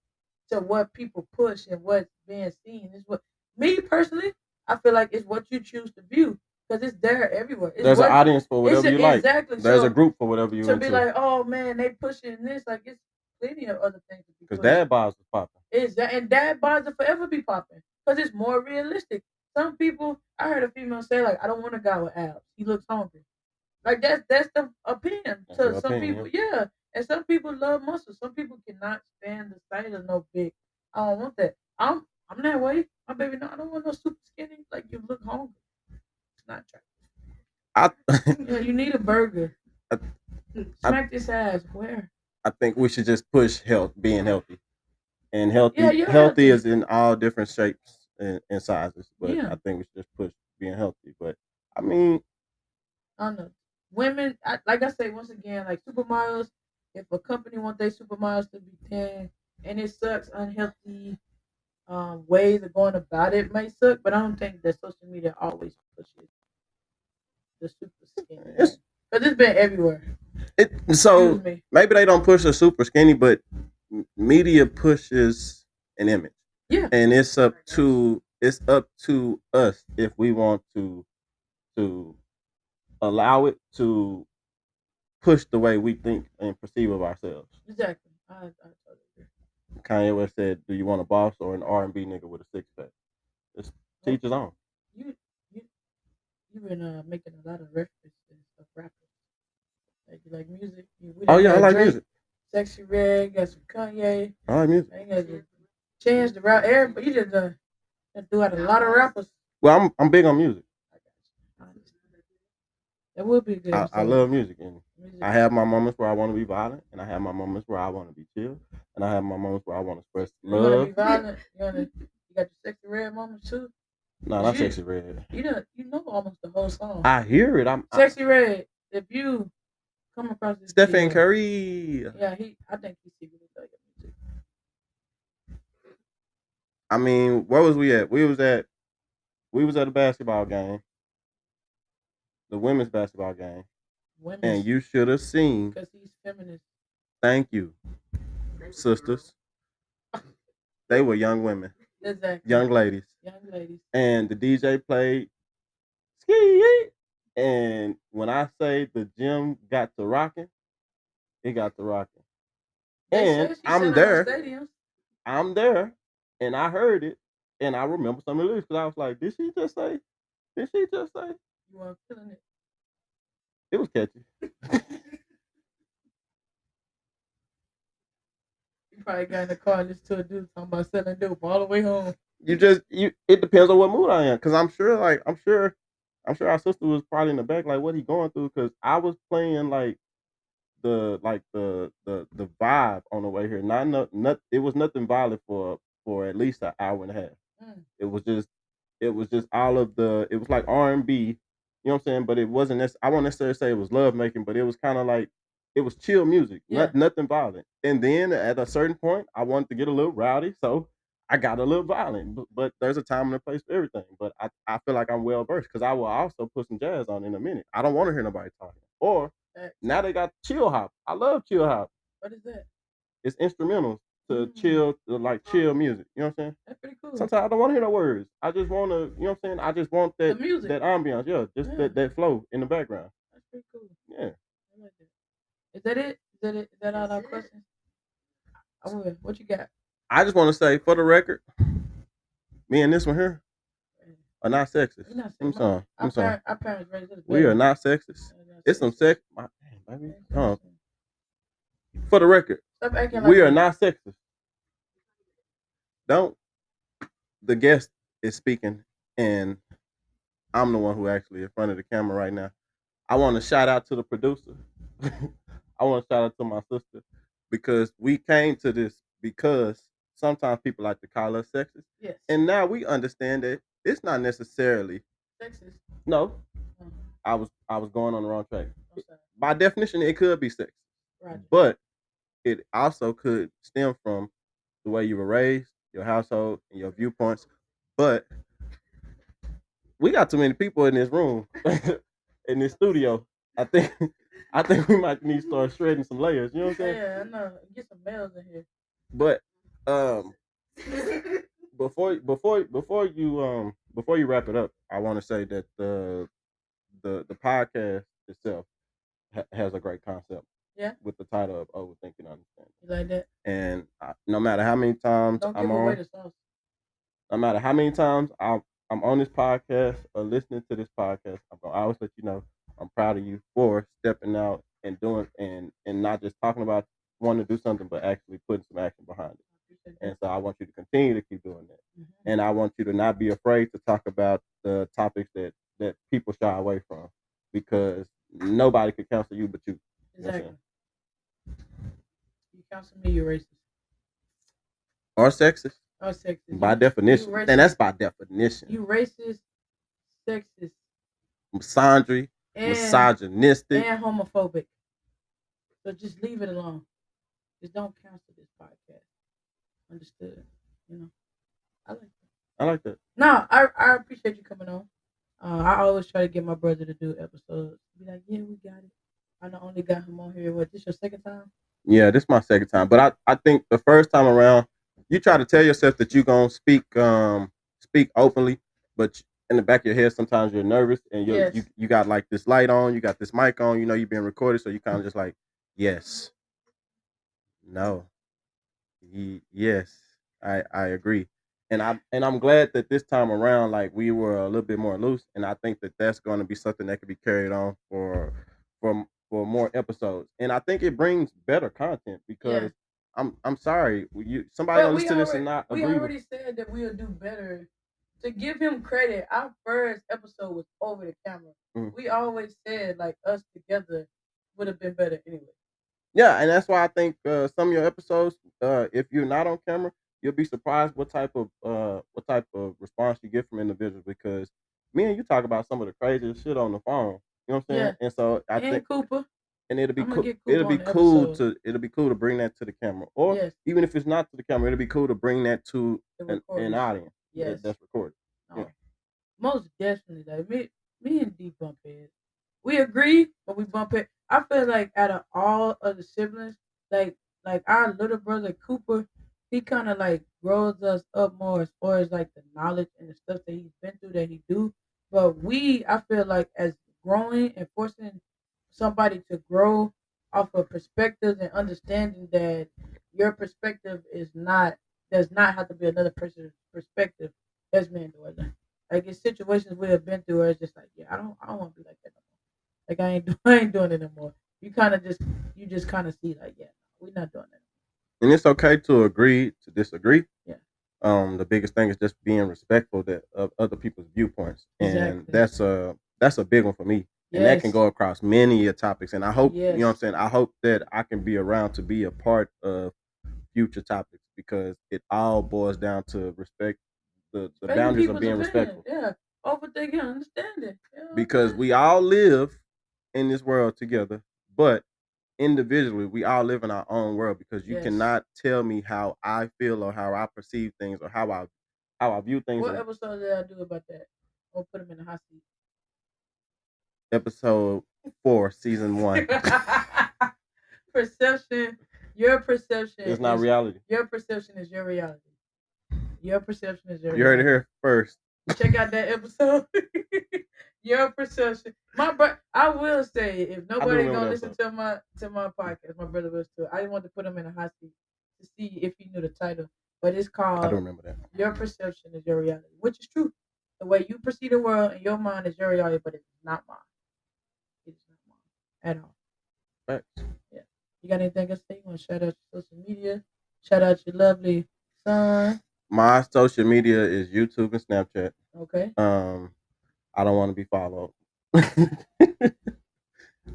A: to what people push and what's being seen. Is what me personally, I feel like it's what you choose to view because it's there everywhere. It's
B: There's an
A: what
B: audience for whatever you like.
A: exactly
B: There's a
A: so
B: group for whatever you
A: to be
B: into.
A: like, oh man, they pushing this like it's plenty of other things to be
B: Because
A: pushed.
B: dad bods was popping.
A: Is that and dad bods will forever be popping because it's more realistic. Some people, I heard a female say like, I don't want a guy with abs. He looks hungry. Like that's the opinion
B: That's
A: to
B: your
A: some
B: opinion.
A: people. Yeah, and some people love muscle. Some people cannot stand the sight of no big. I don't want that. I'm that way. My baby, no, I don't want no super skinny. Like you look hungry. It's not
B: I
A: attractive. Yeah, you need a burger.
B: I,
A: Smack this ass. Where?
B: I think we should just push being healthy. And
A: Yeah,
B: healthy
A: you're
B: healthy
A: healthy.
B: is in all different shapes and sizes. But
A: Yeah.
B: I think we should just push being healthy. But I mean,
A: I don't know. Women, like I say once again, like supermodels. If a company wants their supermodels to be 10, and it sucks, unhealthy ways of going about it may suck, but I don't think that social media always pushes the super skinny
B: it's
A: man because it's been everywhere.
B: so
A: Excuse me.
B: maybe they don't push a super skinny, but media pushes an image,
A: Yeah,
B: and it's up to us if we want to allow it to push the way we think and perceive of ourselves.
A: exactly. I totally agree.
B: Kanye West said, "Do you want a boss or an R&B nigga with a six pack?" It's
A: Well,
B: teach his own.
A: you you you've been making a lot of references of rappers. Like you like music. We
B: Oh
A: done
B: yeah, I
A: got
B: like
A: Drake,
B: music.
A: Sexy Red, got some Kanye.
B: I like music.
A: I got the chance to rap everybody. You just threw out a lot of rappers.
B: Well, I'm big on music.
A: I got you. I understand. That would be a good
B: I
A: episode.
B: love music, and
A: Music.
B: I have my moments where I want to be violent, and I have my moments where I want to be chill, and I have my moments where I want to express
A: You want to be
B: love.
A: violent? You got your sexy red moments too.
B: No,
A: 'Cause
B: not sexy red.
A: you know almost the whole song.
B: I hear it.
A: Sexy red. if you come across this
B: Stephen
A: video,
B: Curry.
A: yeah, I think he secretly love your music.
B: I mean, where was we at? We was at a basketball game, the women's basketball game, and
A: Women's,
B: you should have seen.
A: because he's feminist.
B: Thank you, sisters. They were young women,
A: Exactly.
B: young ladies,
A: Young ladies.
B: and the DJ played ski. And when I say the gym got to rocking, it got to rocking.
A: They
B: And
A: said she
B: I'm
A: selling
B: there.
A: out stadiums.
B: I'm there, and I heard it, and I remember some of the lyrics because I was like, "Did she just say? Did she just say?"
A: You are feeling it.
B: It was catchy.
A: You probably got in the car and listened to a dude talking about selling dope all the way home.
B: It depends on what mood I am, because I'm sure our sister was probably in the back like, what he going through, because I was playing like the vibe on the way here. Not it was nothing violent for at least an hour and a half.
A: Mm.
B: It was just all of it was like R&B, you know what I'm saying? But it wasn't I won't necessarily say it was love making, but it was kind of like it was chill music,
A: Yeah.
B: nothing violent. And then at a certain point, I wanted to get a little rowdy, so I got a little violent. But there's a time and a place for everything. But I feel like I'm well versed because I will also put some jazz on in a minute. I don't want to hear nobody talking. Or now they got chill hop. I love chill hop.
A: What is that?
B: It's instrumentals to chill, chill music. You know what I'm saying?
A: That's pretty cool.
B: Sometimes I don't want to hear no words. I just want to, you know what I'm saying? I just want
A: The
B: that
A: music.
B: that ambiance. Yeah, just that flow in the background.
A: That's pretty cool.
B: Yeah.
A: I like that. Is that it? Is that all our questions? I will. What you got?
B: I just want to say, for the record, me and this one here are not sexist.
A: We're not
B: I'm
A: sexist.
B: sorry. I'm sorry.
A: Our parents raised us
B: We are
A: better.
B: not sexist.
A: They're not
B: It's some
A: sexist.
B: sex. Baby. For the record,
A: Stop acting
B: we
A: like
B: are not sexist. Don't. The guest is speaking, and I'm the one who actually in front of the camera right now. I want to shout out to the producer. I want to shout out to my sister because we came to this because sometimes people like to call us sexist.
A: Yes.
B: And now we understand that it's not necessarily
A: Sexist.
B: no.
A: Mhm.
B: I was going on the wrong track.
A: I'm sorry.
B: By definition, it could be sexist.
A: Right.
B: But it also could stem from the way you were raised, your household, and your viewpoints. But we got too many people in this room, in this studio. I think we might need to start shredding some layers. You know what I'm saying?
A: Yeah, I know. Get some males in here.
B: But before you wrap it up, I want to say that the podcast itself has a great concept.
A: Yeah.
B: With the title of Overthinking Understanding.
A: You like that?
B: And no matter how many times
A: Don't
B: I'm
A: give away
B: on,
A: the sauce.
B: no matter how many times I'm on this podcast or listening to this podcast, I'm gonna always let you know I'm proud of you for stepping out and doing and not just talking about wanting to do something, but actually putting some action behind it. And so I want you to continue to keep doing that.
A: Mm-hmm.
B: And I want you to not be afraid to talk about the topics that people shy away from, because nobody could counsel you but you.
A: Exactly. You counsel me, you're racist.
B: Or sexist.
A: Or sexist.
B: By definition. And that's by definition.
A: You racist, sexist,
B: misogynistic,
A: and homophobic. So just leave it alone. Just don't cancel this podcast. Understood? You know, I like that. No, I appreciate you coming on. I always try to get my brother to do episodes. Be like, yeah, we got it. I not only got him on here. What? This your second time?
B: Yeah, this is my second time. But I think the first time around, you try to tell yourself that you're gonna speak openly, but in the back of your head, sometimes you're nervous and you got like this light on, you got this mic on, you know you're being recorded, so you kind of just like, yes, no, yes, I agree, and I'm glad that this time around, like, we were a little bit more loose, and I think that that's going to be something that could be carried on for more episodes, and I think it brings better content because. I'm sorry. Somebody gonna listen to this and not agree.
A: We already said that we'll do better. To give him credit, our first episode was over the camera. Mm-hmm. We always said like us together would have been better anyway.
B: Yeah, and that's why I think some of your episodes, if you're not on camera, you'll be surprised what type of response you get from individuals. Because me and you talk about some of the craziest shit on the phone, You know what I'm saying?
A: Yeah.
B: And so I
A: And
B: think,
A: Cooper.
B: and it'll be
A: I'm gonna
B: cool.
A: get
B: It'll
A: Cooper
B: be
A: on the
B: cool
A: episode.
B: to bring that to the camera, or
A: Yes.
B: even if it's not to the camera, it'll be cool to bring that to
A: The
B: an
A: recording.
B: audience
A: Yes.
B: that's recorded. Yeah.
A: No. Most definitely. Like me and D bump heads. We agree, but we bump it. I feel like out of all of the siblings, like our little brother Cooper, he kind of like grows us up more as far as like the knowledge and the stuff that he's been through that he do. But I feel like as growing and forcing somebody to grow off of perspectives and understanding that your perspective does not have to be another person's perspective. That's me and Dwayne. Like it's situations we have been through where it's just like, yeah, I don't want to be like that no more. Like I ain't doing it no more. You just kind of see like, yeah, we're not doing that.
B: And it's okay to agree to disagree.
A: Yeah,
B: The biggest thing is just being respectful of other people's viewpoints, and
A: exactly.
B: that's a big one for me. And that can
A: Yes,
B: go across many topics. And I hope you know what I'm
A: yes.
B: saying. I hope that I can be around to be a part of future topics because it all boils down to respect the
A: Respecting
B: boundaries of
A: people's
B: being
A: opinion.
B: respectful.
A: Yeah, overthinking, understanding. You know what
B: Because
A: I'm saying?
B: we all live in this world together, but individually we all live in our own world because you
A: Yes.
B: cannot tell me how I feel or how I perceive things or how I view things
A: What
B: in
A: episode did I do about that? I'll put him in the hot seat.
B: episode 4, season 1.
A: Perception. Your perception
B: It's not
A: is
B: reality.
A: your perception is your reality. Your perception is your
B: You heard it
A: reality.
B: here first.
A: Check out that episode. Your perception. I will say if
B: I do
A: nobody
B: remember
A: gonna
B: that
A: listen
B: episode.
A: to my podcast, my brother was too. I didn't want to put him in a hot seat to see if he knew the title, but it's
B: I do
A: called
B: remember that.
A: Your Perception is Your Reality, which is true. The way you perceive the world in your mind is your reality, but it's not mine. It's not mine at all.
B: Facts.
A: Yeah. You got anything else to say? You want to shout out your social media? Shout out your lovely son.
B: My social media is YouTube and Snapchat.
A: Okay.
B: I don't want to be followed.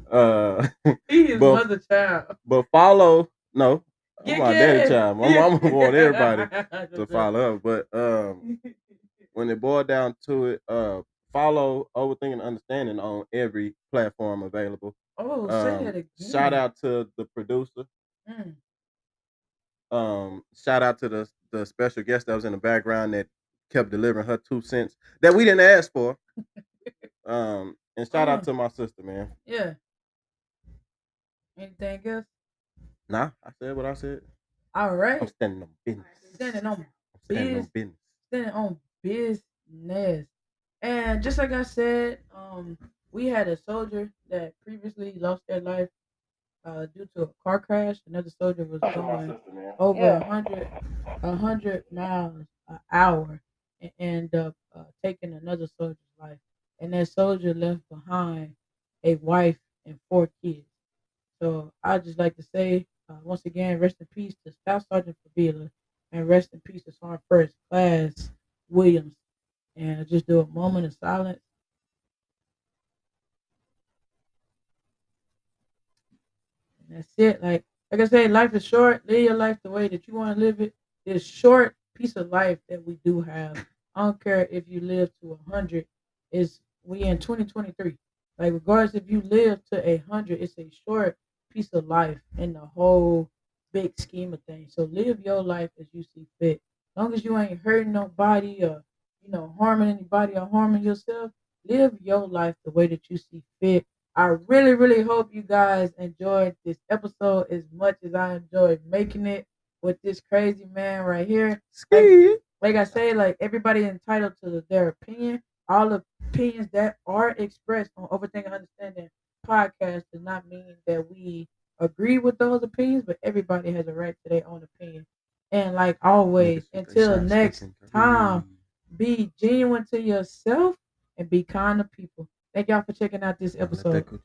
B: uh,
A: He is
B: but
A: mother child.
B: but follow. No, I'm my daddy
A: Yeah.
B: child. I'm want everybody to follow up. But when it boiled down to it, follow Overthinking and Understanding on every platform available.
A: Oh, say that
B: Shout
A: again.
B: out to the producer.
A: Mm.
B: Shout out to the special guest that was in the background that kept delivering her 2 cents that we didn't ask for. And shout out to my sister, man.
A: Yeah. Anything else?
B: Nah, I said what I said.
A: All right.
B: I'm standing on business.
A: Standing on
B: Standing on business.
A: Standing on business. And just like I said, we had a soldier that previously lost their life due to a car crash. Another soldier was going over 100 miles an hour and ended up taking another soldier's life. And that soldier left behind a wife and 4 kids. So I just like to say once again, rest in peace to Staff Sergeant Fabila, and rest in peace to Sergeant First Class Williams. And I just do a moment of silence. And that's it. Like I say, life is short. Live your life the way that you want to live it. This short piece of life that we do have. I don't care if you live to 100. Is we in 2023. Like regardless if you live to 100, it's a short piece of life in the whole big scheme of things. So live your life as you see fit. As long as you ain't hurting nobody or harming anybody or harming yourself, live your life the way that you see fit. I really, really hope you guys enjoyed this episode as much as I enjoyed making it with this crazy man right here. Like I say, like everybody entitled to their opinion. All opinions that are expressed on Overthinking Understanding podcast does not mean that we agree with those opinions, but everybody has a right to their own opinion. And like always, until next time, be genuine to yourself and be kind to people. Thank y'all for checking out this episode.